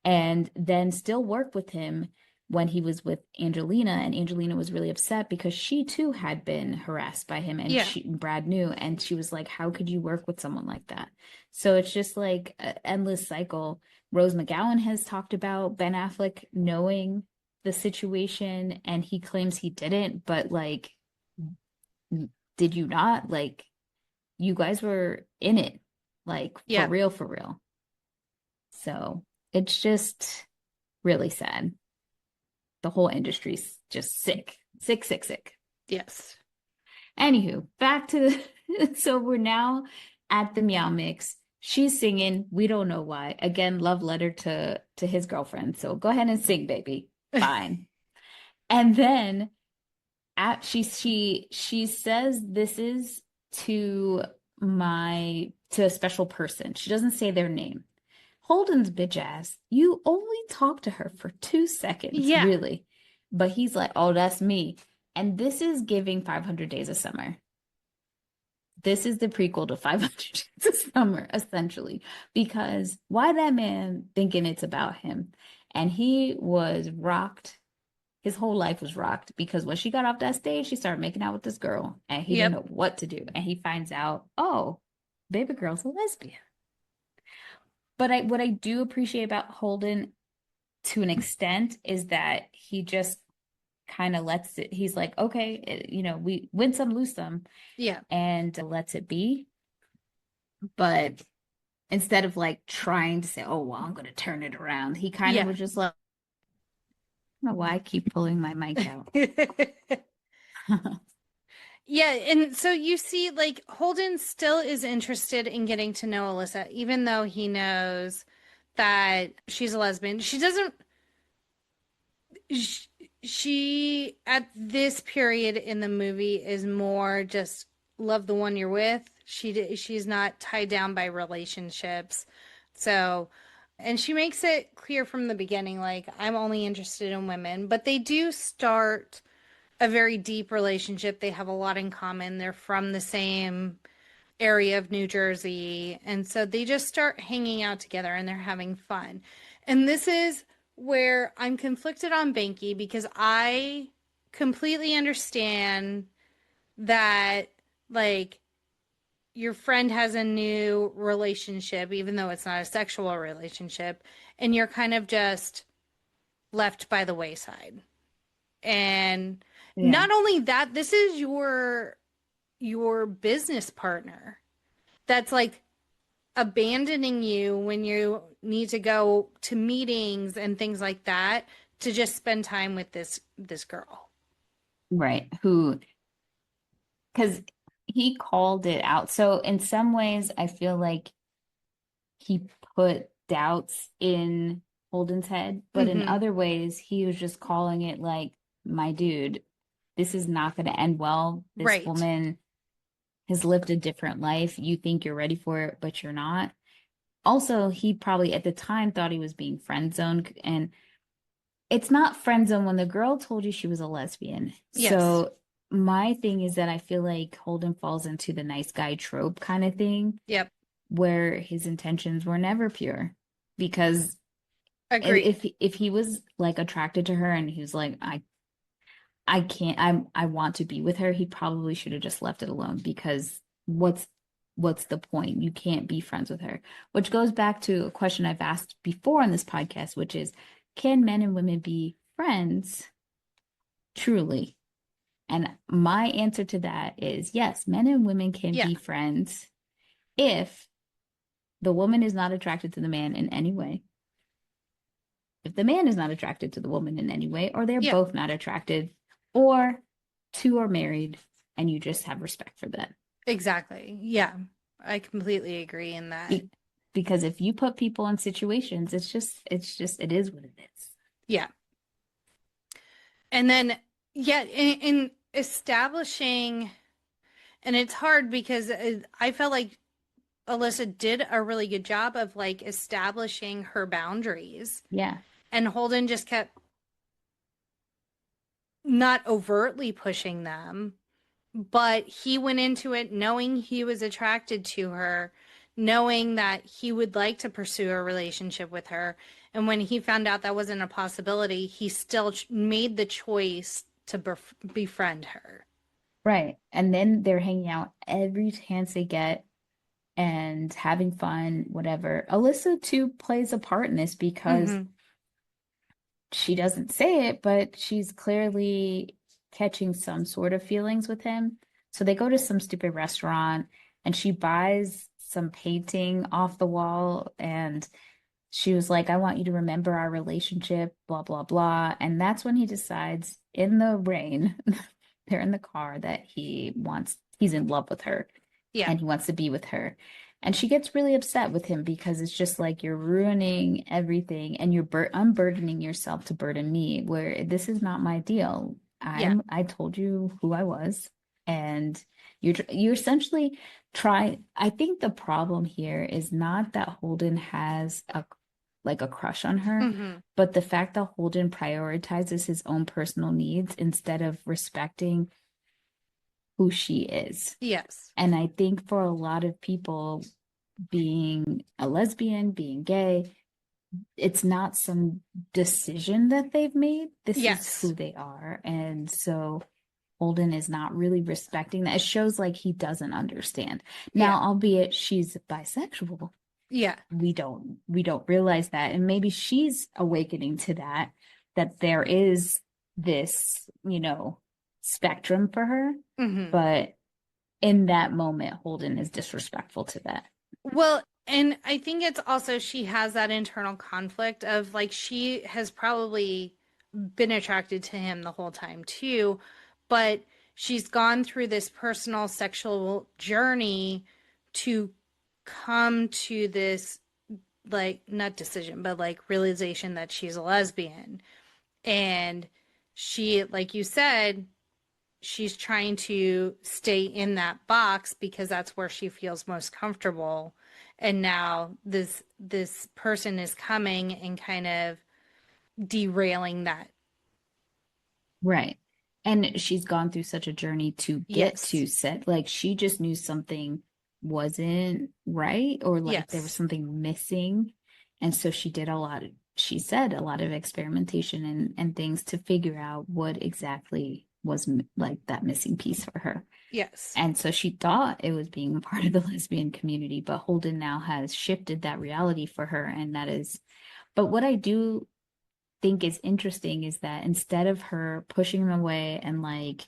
and then still work with him when he was with Angelina, and Angelina was really upset because she too had been harassed by him, and Yeah. she Brad knew, and she was like, how could you work with someone like that? So it's just like an endless cycle. Rose McGowan has talked about Ben Affleck knowing the situation, and he claims he didn't, but like, did you not? Like, you guys were in it, like Yeah. for real. So it's just really sad. The whole industry's just sick, sick, sick, sick. Yes. Anywho, back to the so we're now at the Meow Mix. She's singing. We don't know why. Again, love letter to his girlfriend. So go ahead and sing, baby. Fine. And then she says this is to to a special person. She doesn't say their name. Holden's bitch ass, you only talked to her for 2 seconds, Yeah. really. But he's like, oh, that's me. And this is giving 500 Days of Summer. This is the prequel to 500 Days of Summer, essentially. Because why that man thinking it's about him? And he was rocked. His whole life was rocked because when she got off that stage, she started making out with this girl and he didn't Yep. know what to do. And he finds out, oh, baby girl's a lesbian. But what I do appreciate about Holden to an extent is that he just kind of lets it, he's like, okay, you know, we win some, lose some, Yeah. and lets it be. But instead of like trying to say, oh, well, I'm going to turn it around, he kind of Yeah. was just like, I don't know why I keep pulling my mic out. Yeah, and so you see, like, Holden still is interested in getting to know Alyssa, even though he knows that she's a lesbian. She doesn't, sh- she, at this period in the movie, is more just love the one you're with. She's not tied down by relationships. So, and she makes it clear from the beginning, like, I'm only interested in women, but they do start a very deep relationship. They have a lot in common. They're from the same area of New Jersey. And so they just start hanging out together and they're having fun. And this is where I'm conflicted on Banky because I completely understand that, like, your friend has a new relationship, even though it's not a sexual relationship, and you're kind of just left by the wayside. And Yeah, not only that, this is your business partner that's like abandoning you when you need to go to meetings and things like that to just spend time with this girl. right. Who, because he called it out. So in some ways, I feel like he put doubts in Holden's head, but in Mm-hmm. other ways, he was just calling it like, my dude, this is not going to end well. This Right. woman has lived a different life. You think you're ready for it, but you're not. Also, he probably at the time thought he was being friend zoned, and it's not friend zone when the girl told you she was a lesbian. Yes. So my thing is that I feel like Holden falls into the nice guy trope kind of thing Yep. where his intentions were never pure because Agreed. If he was like attracted to her and he was like, I can't, I want to be with her, he probably should have just left it alone because what's the point? You can't be friends with her. Which goes back to a question I've asked before on this podcast, which is, can men and women be friends truly? And my answer to that is yes, men and women can Yeah. be friends if the woman is not attracted to the man in any way, if the man is not attracted to the woman in any way, or they're Yeah. both not attracted, or two are married and you just have respect for that. Exactly. Yeah. I completely agree in that. Because if you put people in situations, it is what it is. Yeah. And then, yeah, in establishing, and it's hard because I felt like Alyssa did a really good job of like establishing her boundaries, Yeah. and Holden just kept not overtly pushing them, but he went into it knowing he was attracted to her, knowing that he would like to pursue a relationship with her. And when he found out that wasn't a possibility, he still made the choice to befriend her. Right. And then they're hanging out every chance they get and having fun, whatever. Alyssa too plays a part in this because Mm-hmm. she doesn't say it, but she's clearly catching some sort of feelings with him. So they go to some stupid restaurant and she buys some painting off the wall and she was like, I want you to remember our relationship, blah, blah, blah. And that's when he decides in the rain, they're in the car, that he's in love with her Yeah. and he wants to be with her. And she gets really upset with him because it's just like you're ruining everything and you're unburdening yourself to burden me, where this is not my deal. Yeah. I told you who I was, and you essentially try. I think the problem here is not that Holden has a crush on her, Mm-hmm. but the fact that Holden prioritizes his own personal needs instead of respecting who she is. Yes. And I think for a lot of people, being a lesbian, being gay, it's not some decision that they've made. This is Yes. who they are. And so Holden is not really respecting that. It shows like he doesn't understand. Yeah. Now, albeit she's bisexual, Yeah. we don't realize that. And maybe she's awakening to that there is this, spectrum for her. Mm-hmm. But in that moment, Holden is disrespectful to that. Well, and I think it's also she has that internal conflict of like she has probably been attracted to him the whole time too, but she's gone through this personal sexual journey to come to this like not decision, but like realization that she's a lesbian. And she, like you said, she's trying to stay in that box because that's where she feels most comfortable. And now this person is coming and kind of derailing that. Right. And she's gone through such a journey to get Yes. to set, like she just knew something wasn't right or like there was Yes. something missing. And so she did she said a lot of experimentation and things to figure out what exactly was like that missing piece for her. Yes. And so she thought it was being a part of the lesbian community, but Holden now has shifted that reality for her. And that is, but what I do think is interesting is that instead of her pushing him away and like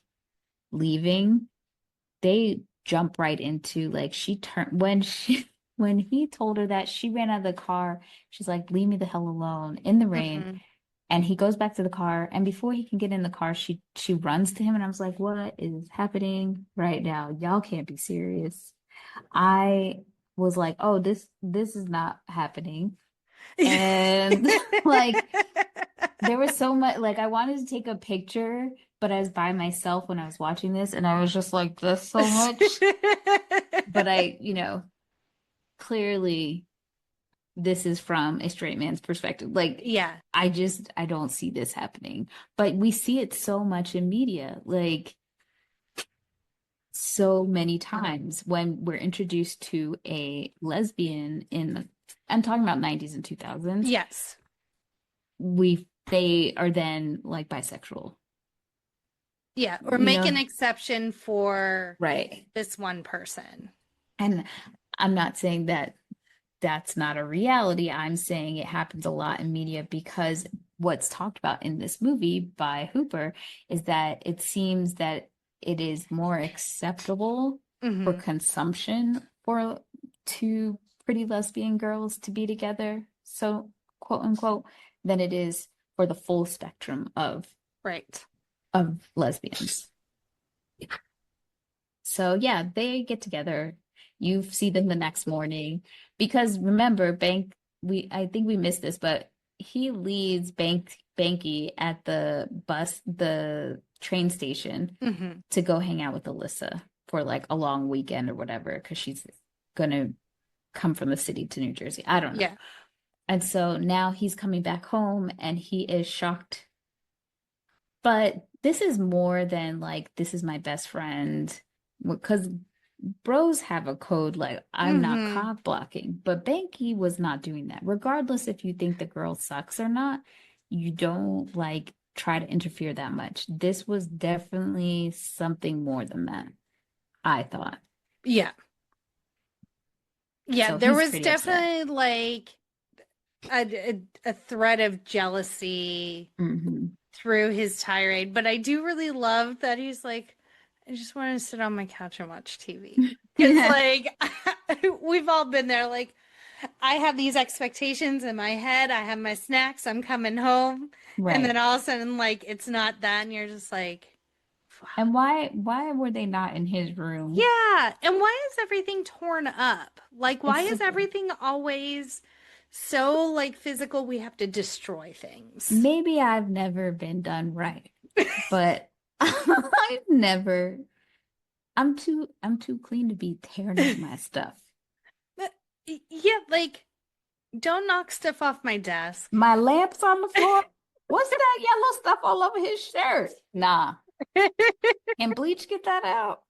leaving, they jump right into like she turned when he told her that, she ran out of the car. She's like, leave me the hell alone in the rain. Mm-hmm. And he goes back to the car. And before he can get in the car, she runs to him. And I was like, what is happening right now? Y'all can't be serious. I was like, oh, this is not happening. And like there was so much, like I wanted to take a picture, but I was by myself when I was watching this, and I was just like, this so much. But clearly this is from a straight man's perspective. Like Yeah. I don't see this happening. But we see it so much in media, like so many times when we're introduced to a lesbian I'm talking about 90s and 2000s. Yes. they are then like bisexual. Yeah, or You make know, an exception for right. this one person. And I'm not saying that that's not a reality. I'm saying it happens a lot in media because what's talked about in this movie by Hooper is that it seems that it is more acceptable for Hmm. consumption for two pretty lesbian girls to be together, so quote unquote, than it is for the full spectrum Right. of lesbians. So yeah, they get together. You see them the next morning because remember, I think we missed this, but he leaves Banky at the train station Hmm. to go hang out with Alyssa for like a long weekend or whatever, because she's gonna come from the city to New Jersey. I don't know. Yeah. And so now he's coming back home and he is shocked. But this is more than like, this is my best friend. Because bros have a code like, I'm not Hmm. cock blocking. But Banky was not doing that. Regardless if you think the girl sucks or not, you don't like try to interfere that much. This was definitely something more than that, I thought. Yeah. Yeah, So there he's was pretty upset. definitely like a thread of jealousy Hmm. through his tirade, but I do really love that he's like, I just want to sit on my couch and watch TV. Because, like, we've all been there. Like, I have these expectations in my head. I have my snacks. I'm coming home. And then Right. all of a sudden, like, it's not that. And you're just like, And why were they not in his room? yeah. And why is everything torn up? Like, why It's is super. everything always so, like, physical? We have to destroy things. Maybe I've never been done right, but I've never. I'm too clean to be tearing up my stuff. But, yeah, like, don't knock stuff off my desk. My lamps on the floor. What's that yellow stuff all over his shirt? Nah. Can bleach get that out?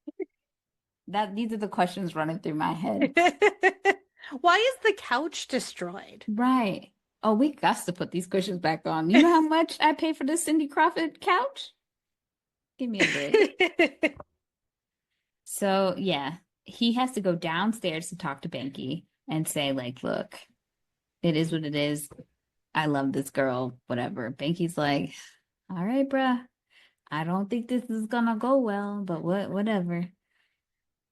These are the questions running through my head. Why is the couch destroyed? Right. Oh, we got to put these cushions back on. You know how much I pay for this Cindy Crawford couch? Give me a break. So yeah, he has to go downstairs to talk to Banky and say, like, look, it is what it is. I love this girl, whatever. Banky's like, all right, bruh. I don't think this is gonna go well, but whatever.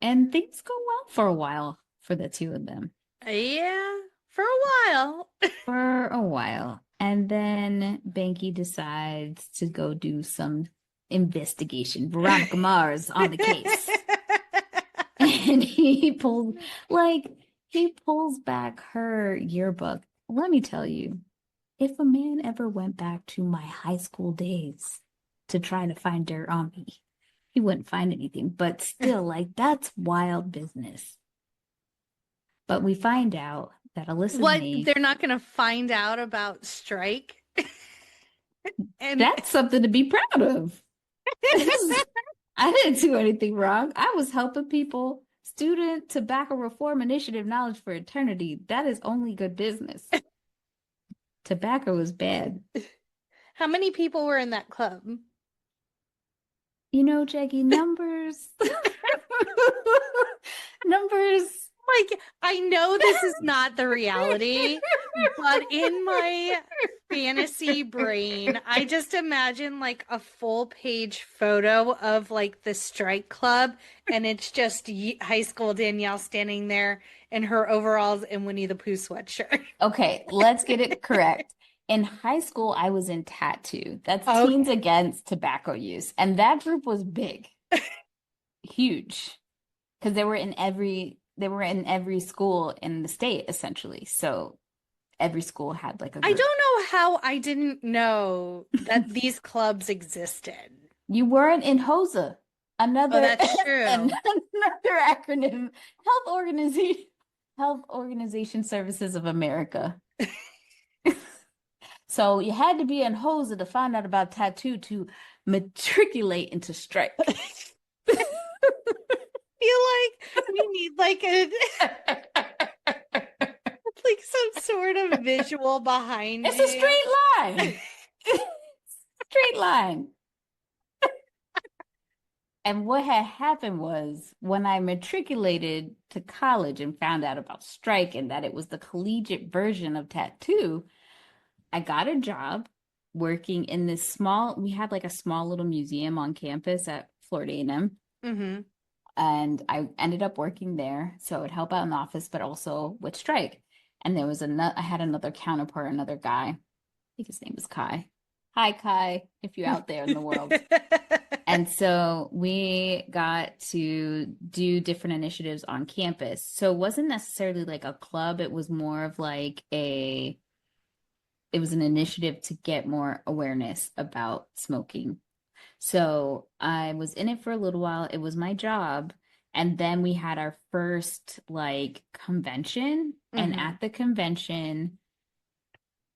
And things go well for a while for the two of them. Yeah, for a while. For a while. And then Banky decides to go do some investigation. Veronica Mars on the case. And he pulls back her yearbook. Let me tell you, if a man ever went back to my high school days to try to find dirt on me, he wouldn't find anything. But still, like, that's wild business. But we find out that Alyssa's What, name, they're not going to find out about strike? And that's something to be proud of. I didn't do anything wrong. I was helping people. Student Tobacco Reform Initiative Knowledge for Eternity. That is only good business. Tobacco is bad. how many people were in that club? You know, Jackie, numbers. Numbers. Like, I know this is not the reality, but in my fantasy brain, I just imagine like a full page photo of like the strike club, and it's just high school Danielle standing there in her overalls and Winnie the Pooh sweatshirt. Okay, let's get it correct. In high school, I was in tattoo. That's Teens Okay. Against Tobacco Use. And that group was big, huge. Because they were in every school in the state, essentially. So every school had like a I group. don't know how I didn't know that these clubs existed. You weren't in HOSA, Oh, another that's true. another acronym, Health Organization Services of America. So you had to be in HOSA to find out about tattoo to matriculate into strike. Feel like we need like a like some sort of visual behind It's a you. straight line. Straight line. And what had happened was when I matriculated to college and found out about strike and that it was the collegiate version of tattoo, I got a job working in this we had like a small little museum on campus at Florida A&M. Mm-hmm. And I ended up working there. So I would help out in the office, but also with strike. And there was I had another counterpart, another guy. I think his name was Kai. Hi, Kai, if you're out there in the world. And so we got to do different initiatives on campus. So it wasn't necessarily like a club. It was more of like it was an initiative to get more awareness about smoking. So I was in it for a little while. It was my job. And then we had our first like convention. And Mm-hmm. at the convention,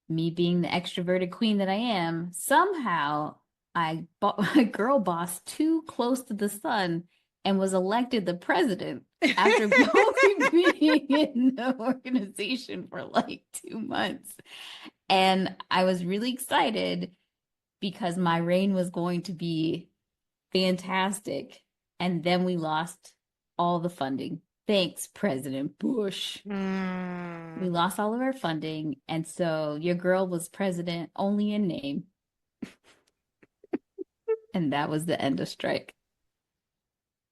me being the extroverted queen that I am, somehow I bought my girl boss too close to the sun and was elected the president after only being in the organization for like 2 months. And I was really excited because my reign was going to be fantastic. And then we lost all the funding. Thanks, President Bush. We lost all of our funding. And so your girl was president only in name. And that was the end of strike.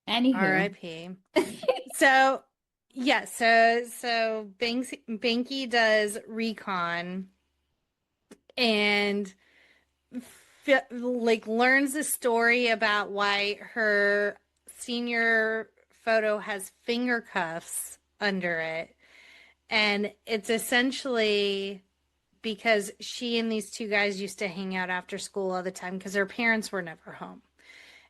Anywho. R.I.P. So, yeah, so Banky does recon and like learns the story about why her senior photo has finger cuffs under it. And it's essentially because she and these two guys used to hang out after school all the time because their parents were never home.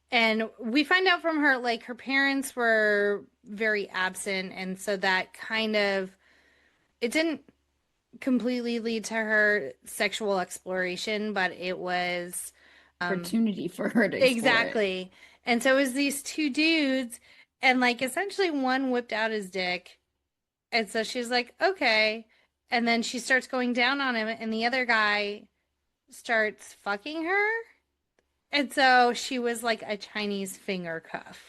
And we find out from her, like, her parents were very absent. And so that kind of, it didn't completely lead to her sexual exploration, but it was opportunity for her to explore it. exactly. And so it was these two dudes, and like essentially one whipped out his dick. And so she's like, okay. And then she starts going down on him, and the other guy starts fucking her. And so she was like a Chinese finger cuff.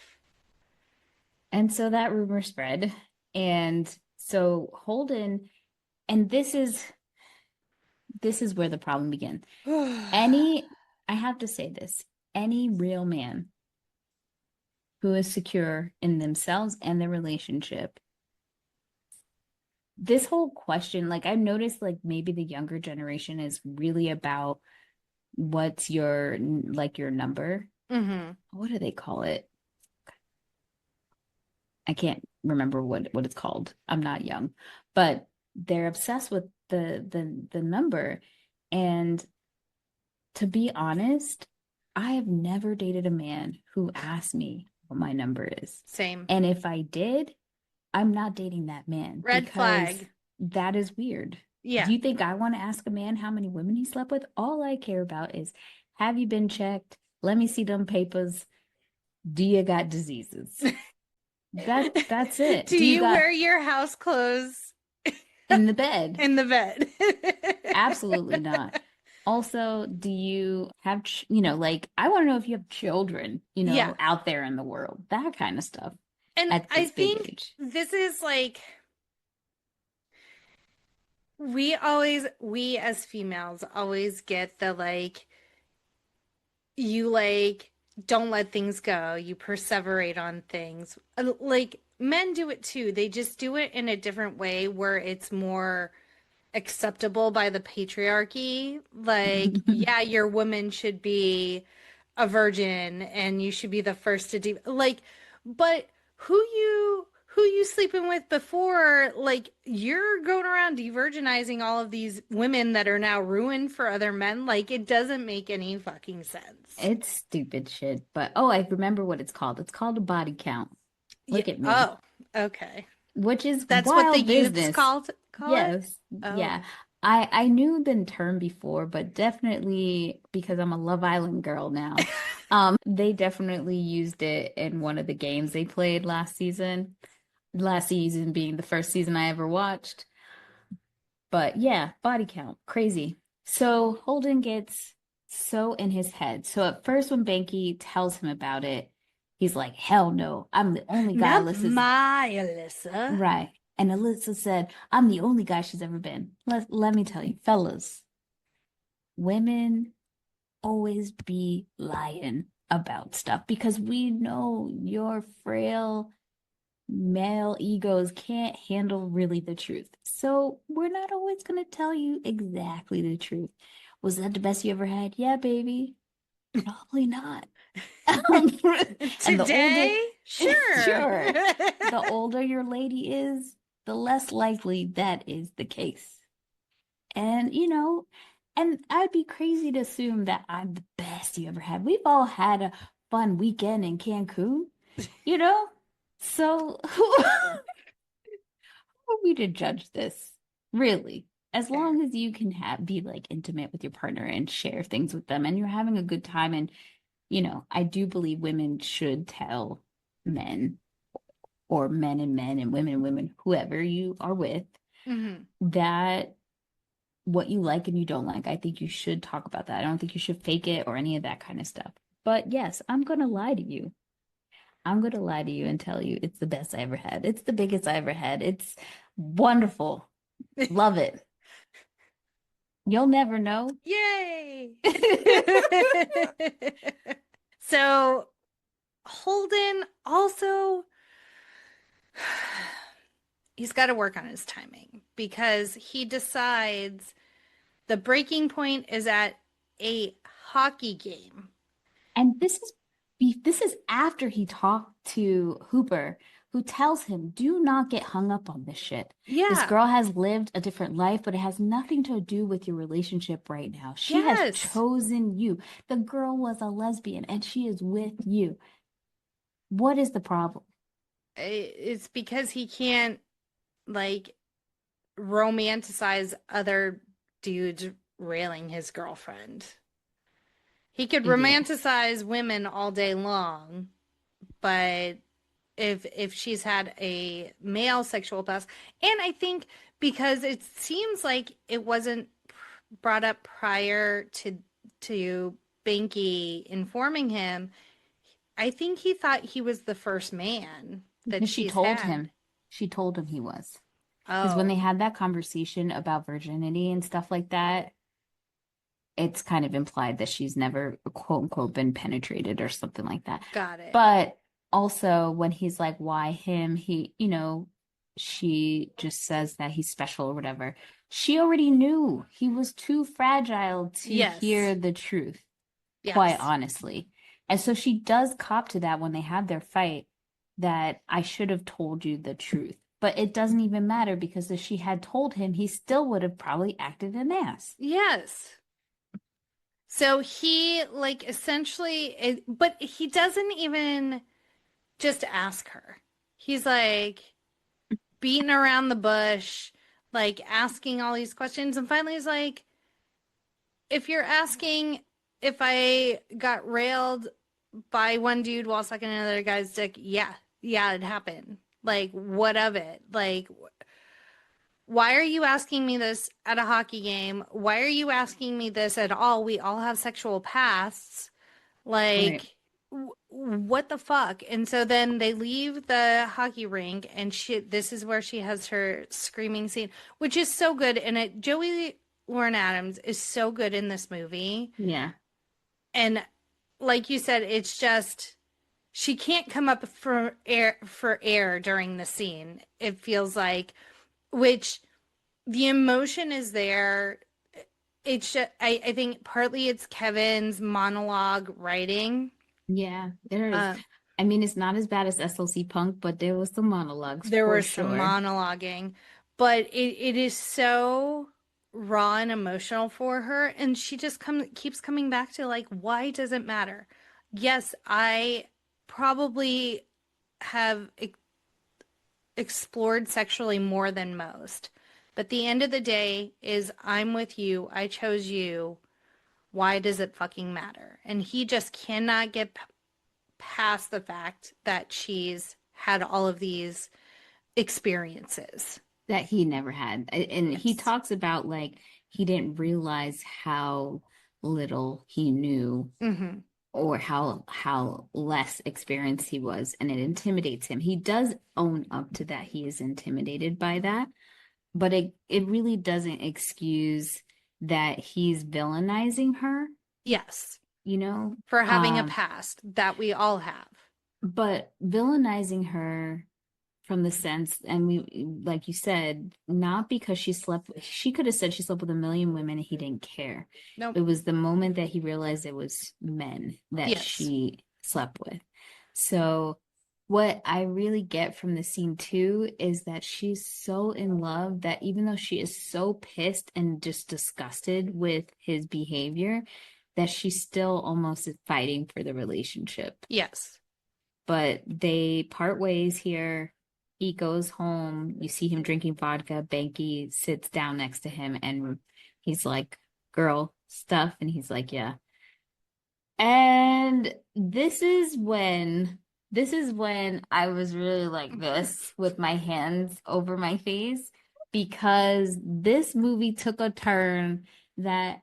And so that rumor spread. And so Holden, and this is where the problem begins. I have to say this, any real man who is secure in themselves and their relationship, this whole question, like I've noticed, like maybe the younger generation is really about what's your number. Mm-hmm. What do they call it? I can't remember what it's called. I'm not young, but they're obsessed with the number. And to be honest, I have never dated a man who asked me what my number is. Same. And if I did, I'm not dating that man. Red flag. That is weird. Yeah. Do you think I want to ask a man how many women he slept with? All I care about is, have you been checked? Let me see them papers. Do you got diseases? That's it. Do you wear your house clothes in the bed? In the bed. Absolutely not. Also, do you have, like, I want to know if you have children, out there in the world, that kind of stuff. And I think this is like, we as females always get the like, you like, don't let things go. You perseverate on things. Like, men do it too. They just do it in a different way where it's more acceptable by the patriarchy. Like, yeah, your woman should be a virgin and you should be the first to do like, but who you sleeping with before, like, you're going around de-virginizing all of these women that are now ruined for other men. Like, it doesn't make any fucking sense. It's stupid shit. But I remember what it's called. It's called a body count. Look at me. Oh, okay. Which is that's wild what the business. youths call yes. it? Oh. Yeah. I knew the term before, but definitely because I'm a Love Island girl now, they definitely used it in one of the games they played last season. Last season being the first season I ever watched. But yeah, body count, crazy. So Holden gets so in his head. So at first, when Banky tells him about it, he's like, hell no, I'm the only guy Not Alyssa's my Alyssa. right. And Alyssa said, I'm the only guy she's ever been. Let me tell you, fellas, women always be lying about stuff because we know your frail male egos can't handle really the truth. So we're not always going to tell you exactly the truth. Was that the best you ever had? Yeah, baby. Probably not. And the older, Today? Sure. sure, the older your lady is, the less likely that is the case. And, and I'd be crazy to assume that I'm the best you ever had. We've all had a fun weekend in Cancun, you know? So who are we to judge this? Really? As Fair. long as you can be like intimate with your partner and share things with them and you're having a good time. And, I do believe women should tell men or men and women and women, whoever you are with, Hmm. that what you like and you don't like. I think you should talk about that. I don't think you should fake it or any of that kind of stuff. But yes, I'm going to lie to you. I'm going to lie to you and tell you it's the best I ever had. It's the biggest I ever had. It's wonderful. Love it. You'll never know. Yay! So Holden also he's got to work on his timing because he decides the breaking point is at a hockey game. And this is after he talked to Hooper, who tells him, "Do not get hung up on this shit. This Yeah. girl has lived a different life, but it has nothing to do with your relationship right now. She has Yes. chosen you. The girl was a lesbian and she is with you. What is the problem?" It's because he can't like romanticize other dudes railing his girlfriend. He could Yeah. romanticize women all day long, but if she's had a male sexual past, and I think because it seems like it wasn't brought up prior to Binky informing him, I think he thought he was the first man that Because she she's told had. him. She told him he was. Because when they Oh, had that conversation about virginity and stuff like that, it's kind of implied that she's never, quote unquote, been penetrated or something like that. got it. But also, when he's like, why him? She just says that he's special or whatever. She already knew he was too fragile to Yes. hear the truth, quite Yes. honestly. And so she does cop to that when they had their fight, that I should have told you the truth. But it doesn't even matter because if she had told him, he still would have probably acted an ass. Yes. So he like essentially, but he doesn't even just ask her. He's like beating around the bush, like asking all these questions. And finally, he's like, if you're asking if I got railed by one dude while sucking another guy's dick, yeah, yeah, it happened. Like, what of it? Like, why are you asking me this at a hockey game? Why are you asking me this at all? We all have sexual pasts. Right. Like, what the fuck? And so then they leave the hockey rink, and this is where she has her screaming scene, which is so good. And Joey Lauren Adams is so good in this movie. Yeah. And like you said, it's just she can't come up for air during the scene. It feels like, which the emotion is there. It's just, I think partly it's Kevin's monologue writing. Yeah, there is. Uh, I mean, it's not as bad as SLC Punk, but there was some monologues there for was some sure. monologuing, but it is so raw and emotional for her, and she just keeps coming back to like, why does it matter? Yes, I probably have explored sexually more than most, but the end of the day is I'm with you. I chose you. Why does it fucking matter? And he just cannot get past the fact that she's had all of these experiences. that he never had. And he Yes. talks about like he didn't realize how little he knew Mm-hmm. or how less experienced he was, and it intimidates him. He does own up to that he is intimidated by that, but it really doesn't excuse that he's villainizing her, Yes. you know? For having a past that we all have. But villainizing her from the sense, and we, like you said, not because she could have said she slept with a million women and he didn't care. Nope. It was the moment that he realized it was men that Yes. she slept with. So what I really get from the scene too is that she's so in love that even though she is so pissed and just disgusted with his behavior, that she's still almost fighting for the relationship. Yes. But they part ways here. He goes home. You see him drinking vodka. Banky sits down next to him and he's like, girl, stuff. And he's like, yeah. And this is when I was really like this with my hands over my face because this movie took a turn that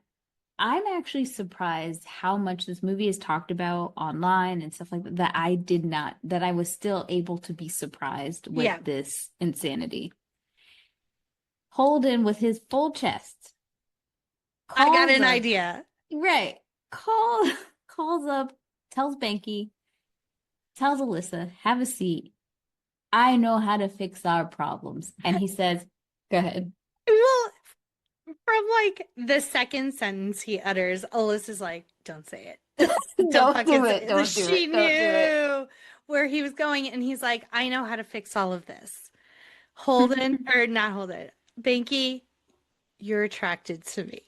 I'm actually surprised how much this movie is talked about online and stuff like that, that I did not, that I was still able to be surprised with Yeah. this insanity. Holden with his full chest I got calls an up, idea. right, call, calls up, tells Banky, tells Alyssa, have a seat. I know how to fix our problems. And he says, go ahead. Well, from like the second sentence he utters, Alyssa's like, don't say it. Don't Don't fucking do say it. it. Don't do She it. Don't do it. knew where he was going, and he's like, I know how to fix all of this. Holden, or not Holden, Banky, you're attracted to me.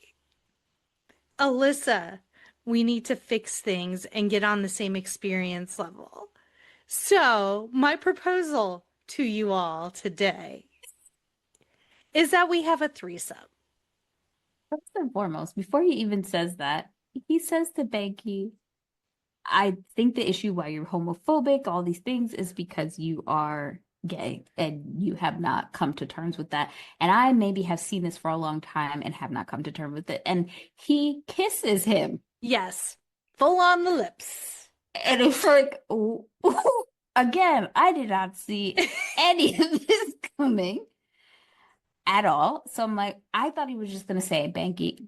Alyssa, we need to fix things and get on the same experience level. So, my proposal to you all today is that we have a threesome. First and foremost, before he even says that, he says to Banky, I think the issue why you're homophobic, all these things, is because you are gay and you have not come to terms with that. And I maybe have seen this for a long time and have not come to terms with it. And he kisses him. Yes, full on the lips. And it's like, ooh, again, I did not see any of this coming at all. So I'm like, I thought he was just going to say, Banky,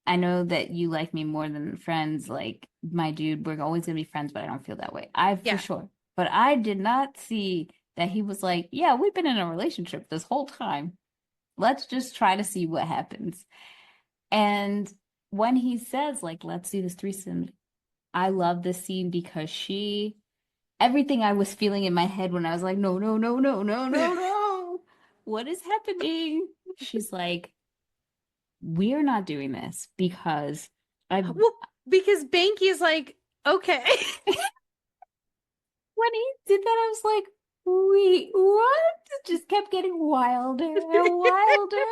I know that you like me more than friends. Like, my dude, we're always gonna be friends, but I don't feel that way. I for Yeah. sure. But I did not see that he was like, yeah, we've been in a relationship this whole time. Let's just try to see what happens. And when he says, like, let's do this threesome, I love this scene because everything I was feeling in my head when I was like, no, no, no, no, no, no, no. What is happening? She's like, we're not doing this because I Well, because Banky is like, okay. when he did that, I was like, wait, what? It just kept getting wilder and wilder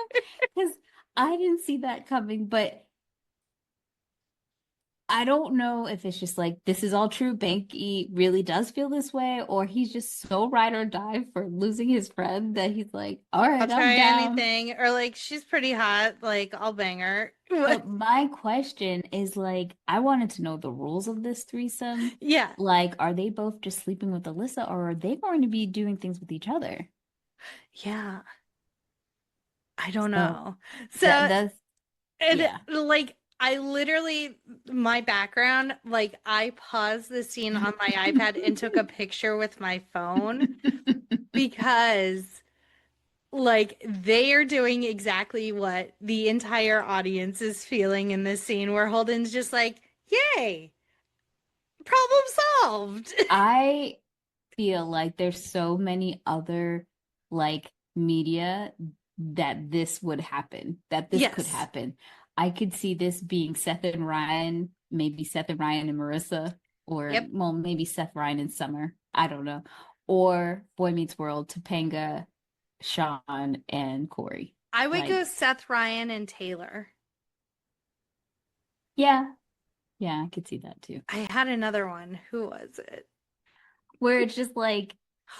because I didn't see that coming. But I don't know if it's just like this is all true. Banky really does feel this way, or he's just so ride or die for losing his friend that he's like, all I'll right, I'm try down. anything. Or like, she's pretty hot. Like, I'll bang her. But my question is like, I wanted to know the rules of this threesome. Yeah. Like, are they both just sleeping with Alyssa, or are they going to be doing things with each other? Yeah. I don't So know. that So, that's and yeah. like, I literally, my background, like, I paused the scene on my iPad and took a picture with my phone because, like, they are doing exactly what the entire audience is feeling in this scene where Holden's just like, yay, problem solved. I feel like there's so many other like media that this would happen, that this could Yes. happen. I could see this being Seth and Ryan, maybe Seth and Ryan and Marissa, or Yep. well, maybe Seth, Ryan and Summer. I don't know. Or Boy Meets World, Topanga, Sean, and Corey. I would go Like, Seth, Ryan, and Taylor. yeah, yeah, I could see that too. I had another one. Who was it? Where it's just like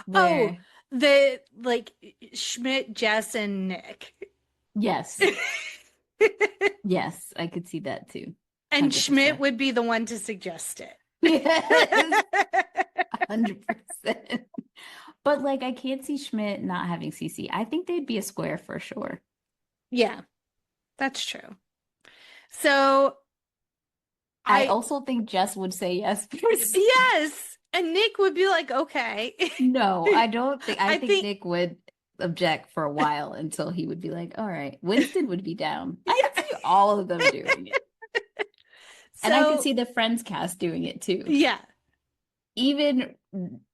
Oh, where the like Schmidt, Jess, and Nick. yes, yes, I could see that too. And Schmidt 100%. would be the one to suggest Yes, it. 100%. But like I can't see Schmidt not having CC. I think they'd be a square for sure. Yeah, that's true. So I I, also think Jess would say yes for C. yes, and Nick would be like, okay. No, I don't think I I think think, Nick would object for a while until he would be like, all right. Winston would be down. I could see yeah. all of them doing it. And I could So, see the Friends cast doing it too. yeah, Even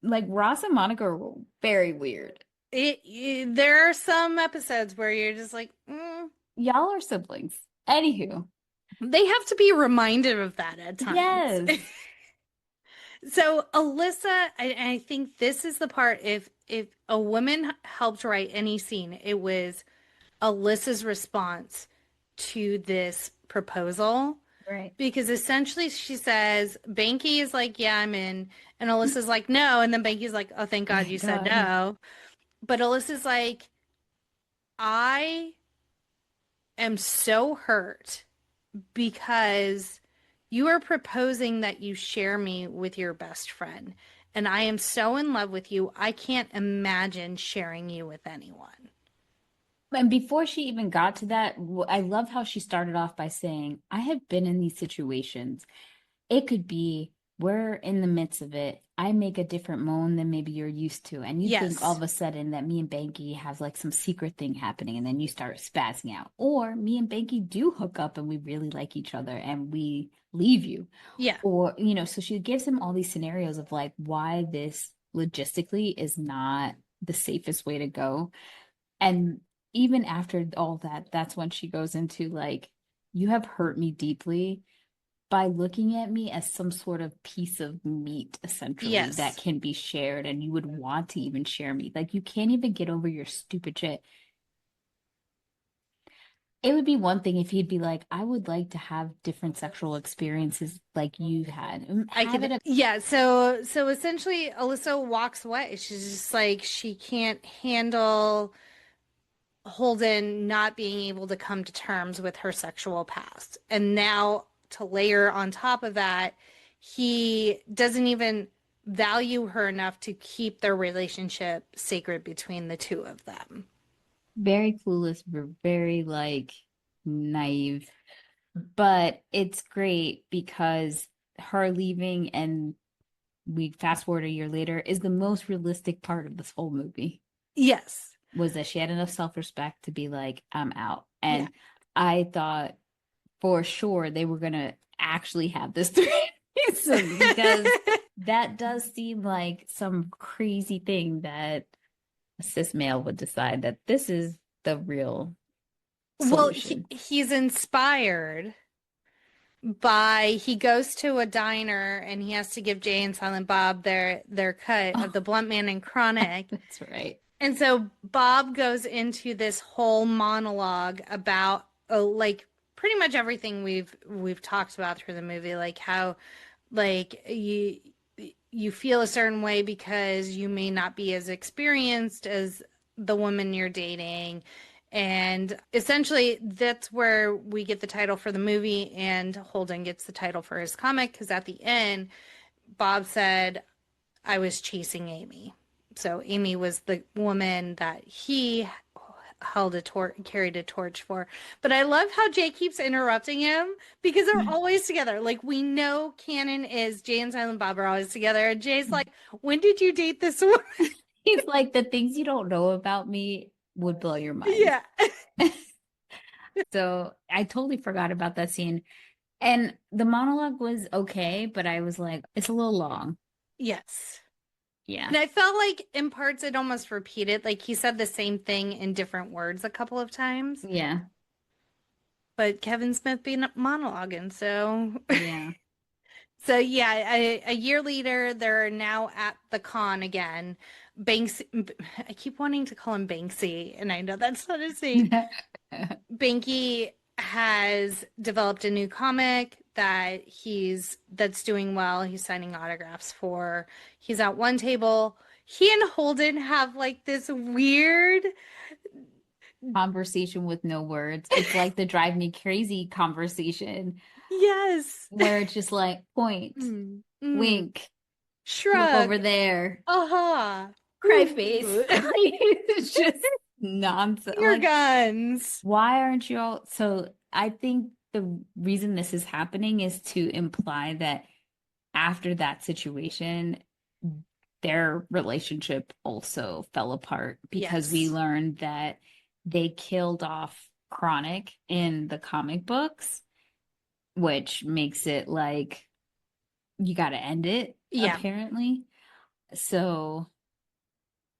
like Ross and Monica are very weird. there are some episodes where you're just like, Y'all are siblings. Anywho, they have to be reminded of that at times. yes. So Alyssa, I think this is the part if a woman helped write any scene, it was Alyssa's response to this proposal. Right. Because essentially she says, Banky is like, yeah, I'm in. And Alyssa's like, no. And then Banky's like, oh, thank God you Thank said God. no. But Alyssa's like, I am so hurt because you are proposing that you share me with your best friend. And I am so in love with you, I can't imagine sharing you with anyone. And before she even got to that, I love how she started off by saying, I have been in these situations. It could be we're in the midst of it. I make a different moan than maybe you're used to. And you think all Yes. of a sudden that me and Banky have like some secret thing happening, and then you start spazzing out. Or me and Banky do hook up and we really like each other and we leave you. Yeah. Or, so she gives him all these scenarios of like why this logistically is not the safest way to go. And even after all that, that's when she goes into like, you have hurt me deeply by looking at me as some sort of piece of meat, essentially, that Yes. can be shared, and you would want to even share me. Like, you can't even get over your stupid shit. It would be one thing if he'd be like, I would like to have different sexual experiences like you've had. I Have could, it a yeah. So essentially, Alyssa walks away. She's just like she can't handle Holden not being able to come to terms with her sexual past, and now to layer on top of that, he doesn't even value her enough to keep their relationship sacred between the two of them. very clueless, very like naive. But it's great because her leaving and we fast forward a year later is the most realistic part of this whole movie Yes. was that she had enough self-respect to be like, I'm out. Yeah. And I thought for sure they were gonna actually have this threesome because that does seem like some crazy thing that a cis male would decide that this is the real Well, solution. he's inspired by he goes to a diner and he has to give Jay and Silent Bob their cut of Oh, the Blunt Man and Chronic. that's right. And so Bob goes into this whole monologue about like pretty much everything we've talked about through the movie, like how like you feel a certain way because you may not be as experienced as the woman you're dating. And essentially, that's where we get the title for the movie, and Holden gets the title for his comic because at the end, Bob said, I was chasing Amy. So Amy was the woman that he held a torch, carried a torch for. But I love how Jay keeps interrupting him because they're always together. Like we know canon is Jay and Silent Bob are always together. And Jay's like, when did you date this woman? He's like, the things you don't know about me would blow your mind. Yeah. So I totally forgot about that scene. And the monologue was okay, but I was like, it's a little long. Yes. Yeah. And I felt like in parts it almost repeated. Like he said the same thing in different words a couple of times. Yeah. But Kevin Smith being monologuing, so Yeah. so yeah, a year later, they're now at the con again. Banks, I keep wanting to call him Banksy, and I know that's not his name. Banky has developed a new comic that's doing well. He's signing autographs for. He's at one table. he and Holden have like this weird, Conversation with no words. It's like the drive me crazy conversation yes. where it's just like point, Mm, mm, wink, look over shrug. there, Uh-huh. cry face. It's just nonsense. Finger Like, guns. why aren't you all? So I think the reason this is happening is to imply that after that situation, their relationship also fell apart because we Yes. learned that they killed off Chronic in the comic books, which makes it like you got to end it, Yeah. apparently. So,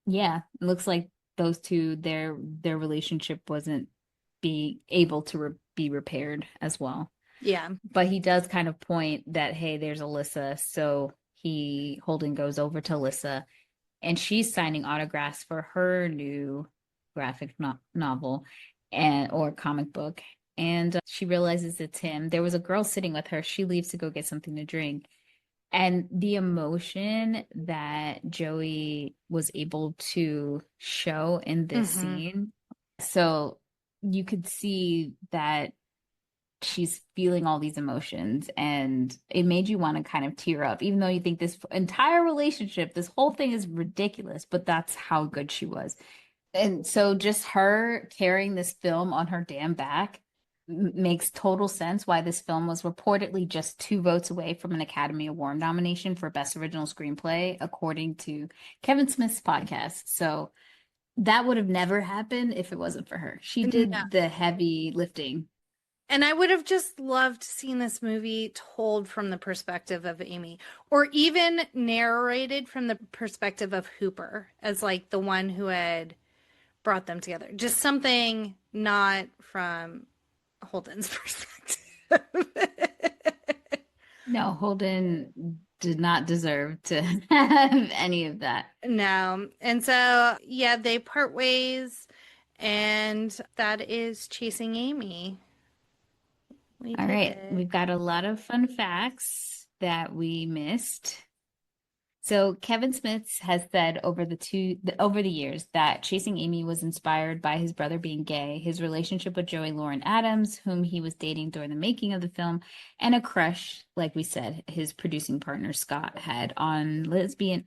yeah, it looks like those two, their relationship wasn't be able to be repaired as well. Yeah. But he does kind of point that, hey, there's Alyssa. So Holden goes over to Alyssa and she's signing autographs for her new graphic novel and or comic book. And she realizes it's him. There was a girl sitting with her. She leaves to go get something to drink. And the emotion that Joey was able to show in this Hmm. scene. So you could see that she's feeling all these emotions and it made you want to kind of tear up even though you think this entire relationship, this whole thing is ridiculous, but that's how good she was. And so just her carrying this film on her damn back makes total sense why this film was reportedly just 2 votes away from an Academy Award nomination for Best Original Screenplay according to Kevin Smith's podcast. So that would have never happened if it wasn't for her. She No. did the heavy lifting. And I would have just loved seeing this movie told from the perspective of Amy, or even narrated from the perspective of Hooper as like the one who had brought them together. Just something not from Holden's perspective. No, Holden did not deserve to have any of that. No. And so, yeah, they part ways, and that is Chasing Amy. We All did right, it. we've got a lot of fun facts that we missed. So Kevin Smith has said over the years that Chasing Amy was inspired by his brother being gay, his relationship with Joey Lauren Adams, whom he was dating during the making of the film, and a crush, like we said, his producing partner Scott had on lesbian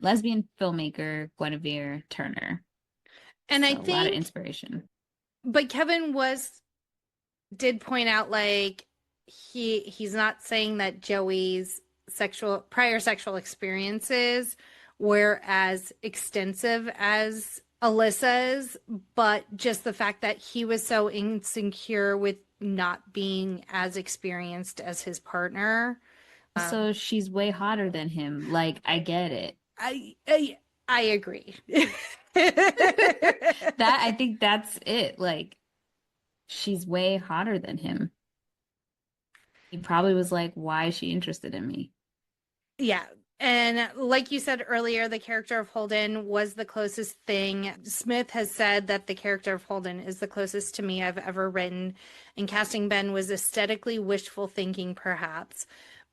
filmmaker Guinevere Turner. And I So a lot of think, inspiration. but Kevin was did point out like he's not saying that Joey's prior sexual experiences were as extensive as Alyssa's, but just the fact that he was so insecure with not being as experienced as his partner. Also, Um, she's way hotter than him. Like, I get it. I agree. That I think that's it. Like, she's way hotter than him. He probably was like, why is she interested in me? Yeah. And like you said earlier, the character of Holden was the closest thing. Smith has said that the character of Holden is the closest to me I've ever written. And casting Ben was aesthetically wishful thinking, perhaps.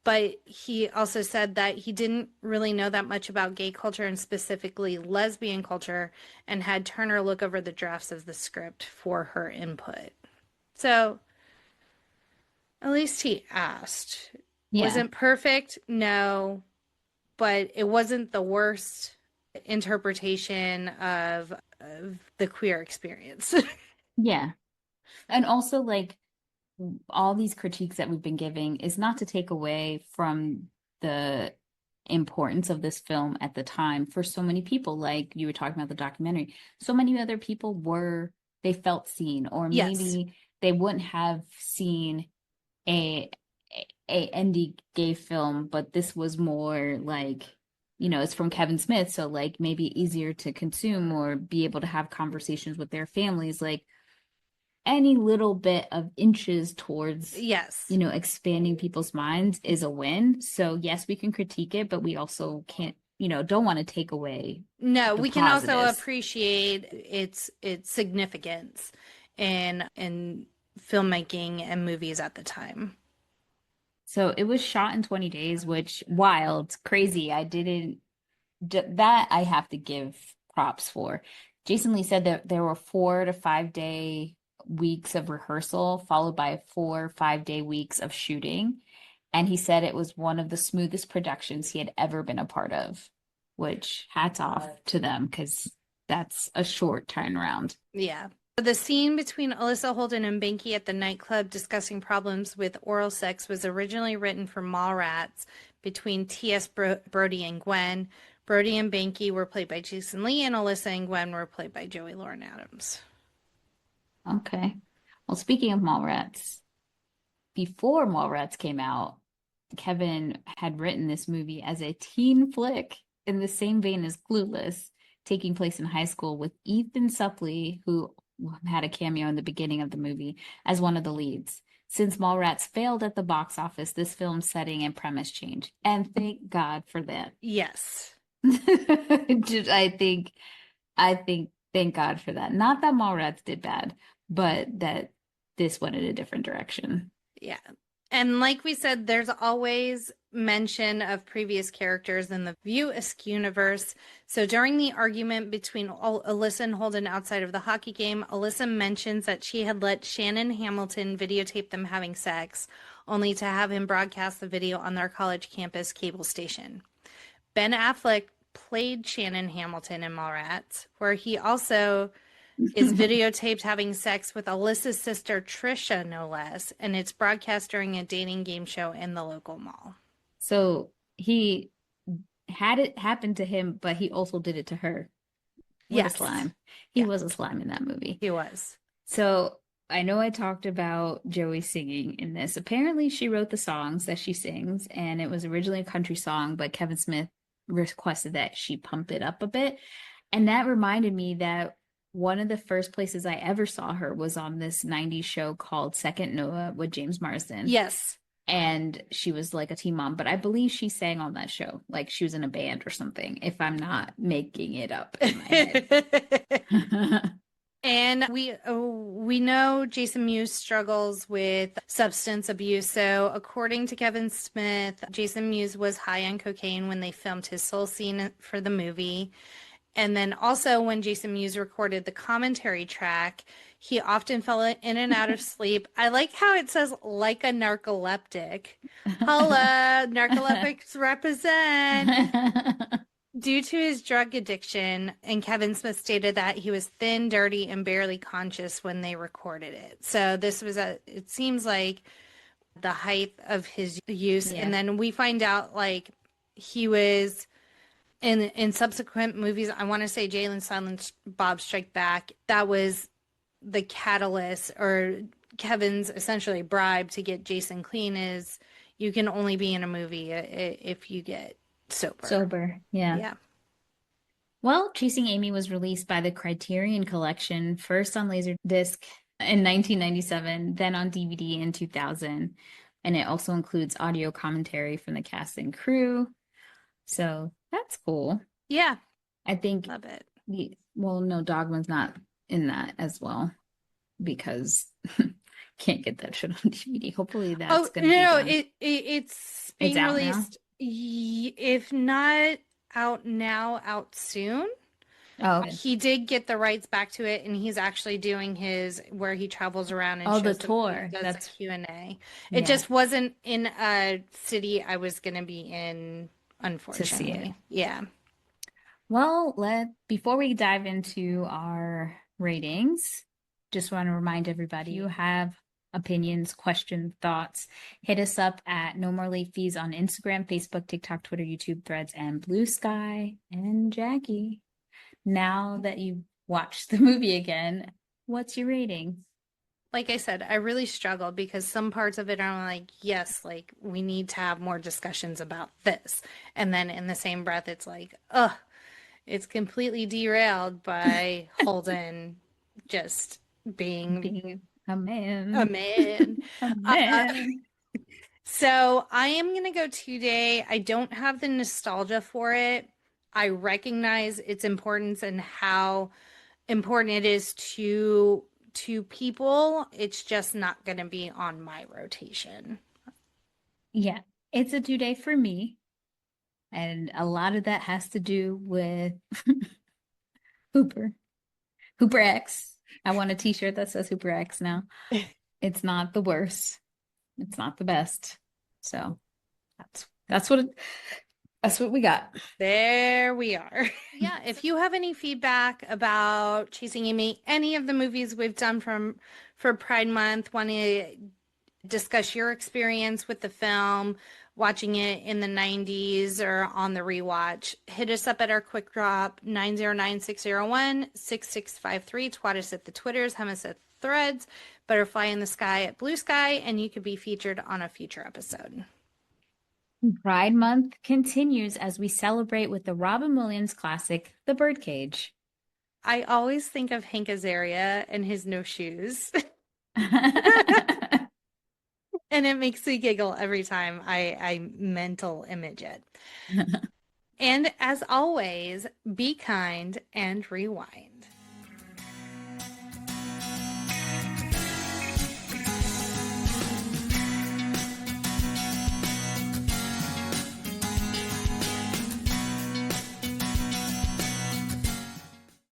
But he also said that he didn't really know that much about gay culture and specifically lesbian culture and had Turner look over the drafts of the script for her input. So at least he asked. Yeah. Wasn't perfect? No, but it wasn't the worst interpretation of the queer experience. Yeah. And also, like, all these critiques that we've been giving is not to take away from the importance of this film at the time for so many people. Like you were talking about the documentary, so many other people they felt seen, or Yes. maybe they wouldn't have seen a a indie gay film, but this was more like, it's from Kevin Smith, so like maybe easier to consume or be able to have conversations with their families. Like any little bit of inches towards, Yes. expanding people's minds is a win. So yes, we can critique it, but we also can't, don't want to take away No, the we can also positives. appreciate its significance in filmmaking and movies at the time. So it was shot in 20 days, which wild, crazy. I didn't That I have to give props for. Jason Lee said that there were 4 to 5 day weeks of rehearsal, followed by 4 5 day weeks of shooting. And he said it was one of the smoothest productions he had ever been a part of, which hats off to them because that's a short turnaround. Yeah. The scene between Alyssa, Holden, and Banky at the nightclub discussing problems with oral sex was originally written for Mallrats between T.S. Brody and Gwen. Brody and Banky were played by Jason Lee, and Alyssa and Gwen were played by Joey Lauren Adams. Okay. Well, speaking of Mallrats, before Mallrats came out, Kevin had written this movie as a teen flick in the same vein as Clueless, taking place in high school with Ethan Suplee, who had a cameo in the beginning of the movie, as one of the leads. Since Mallrats failed at the box office, this film's setting and premise changed. And thank God for that. Yes. I think, thank God for that. Not that Mallrats did bad, but that this went in a different direction. Yeah. And like we said, there's always mention of previous characters in the View Askewniverse. So during the argument between Alyssa and Holden outside of the hockey game, Alyssa mentions that she had let Shannon Hamilton videotape them having sex, only to have him broadcast the video on their college campus cable station. Ben Affleck played Shannon Hamilton in Mallrats, where he also is videotaped having sex with Alyssa's sister Trisha, no less, and it's broadcast during a dating game show in the local mall. So he had it happen to him, but he also did it to her. What a Yes. slime. He was a slime in that movie. He was. So I know I talked about Joey singing in this. Apparently, she wrote the songs that she sings, and it was originally a country song, but Kevin Smith requested that she pump it up a bit. And that reminded me that one of the first places I ever saw her was on this 90s show called Second Noah with James Marsden. Yes. And she was like a teen mom, but I believe she sang on that show. Like she was in a band or something, if I'm not making it up in my head. And we know Jason Mewes struggles with substance abuse. So according to Kevin Smith, Jason Mewes was high on cocaine when they filmed his soul scene for the movie. And then also when Jason Mewes recorded the commentary track, he often fell in and out of sleep. I like how it says like a narcoleptic. Holla, narcoleptics represent. Due to his drug addiction, and Kevin Smith stated that he was thin, dirty, and barely conscious when they recorded it. So this was it seems like the height of his use. Yeah. And then we find out like he was in subsequent movies, I want to say Jay and Silent Bob Strike Back, that was the catalyst or Kevin's essentially bribe to get Jason clean is you can only be in a movie if you get sober. Yeah. Yeah. Well, Chasing Amy was released by the Criterion Collection, first on Laserdisc in 1997, then on DVD in 2000. And it also includes audio commentary from the cast and crew. So that's cool. Yeah. I think, Love it. no, Dogma's not in that as well because can't get that shit on DVD. Hopefully that's going to be done. It's being out released. If not out now, out soon. Oh, okay. He did get the rights back to it, and he's actually doing his where he travels around and the shows tour. That's Q&A. It just wasn't in a city I was going to be in, unfortunately. To see it. Yeah. Well, before we dive into our ratings, just want to remind everybody you have opinions, questions, thoughts, hit us up at No More Late Fees on Instagram, Facebook, TikTok, Twitter, YouTube, Threads, and Blue Sky. And Jackie, now that you've watched the movie again, what's your rating? Like I said, I really struggled because some parts of it are like, yes, like we need to have more discussions about this. And then in the same breath, it's like, it's completely derailed by Holden just being a man. A man. A man. So I am going to go 2-day. I don't have the nostalgia for it. I recognize its importance and how important it is to people. It's just not going to be on my rotation. Yeah, it's a 2-day for me. And a lot of that has to do with Hooper. Hooper X. I want a t-shirt that says Hooper X now. It's not the worst. It's not the best. So that's what that's what we got. There we are. Yeah, if you have any feedback about Chasing Amy, any of the movies we've done for Pride Month, want to discuss your experience with the film, watching it in the 90s or on the rewatch, hit us up at our quick drop 909-601-6653. Twat us at the Twitters, hummus at Threads, Butterfly in the Sky at Blue Sky, and you could be featured on a future episode. Pride Month continues as we celebrate with the Robin Williams classic, The Birdcage. I always think of Hank Azaria and his no shoes. And it makes me giggle every time I mental image it. And as always, be kind and rewind.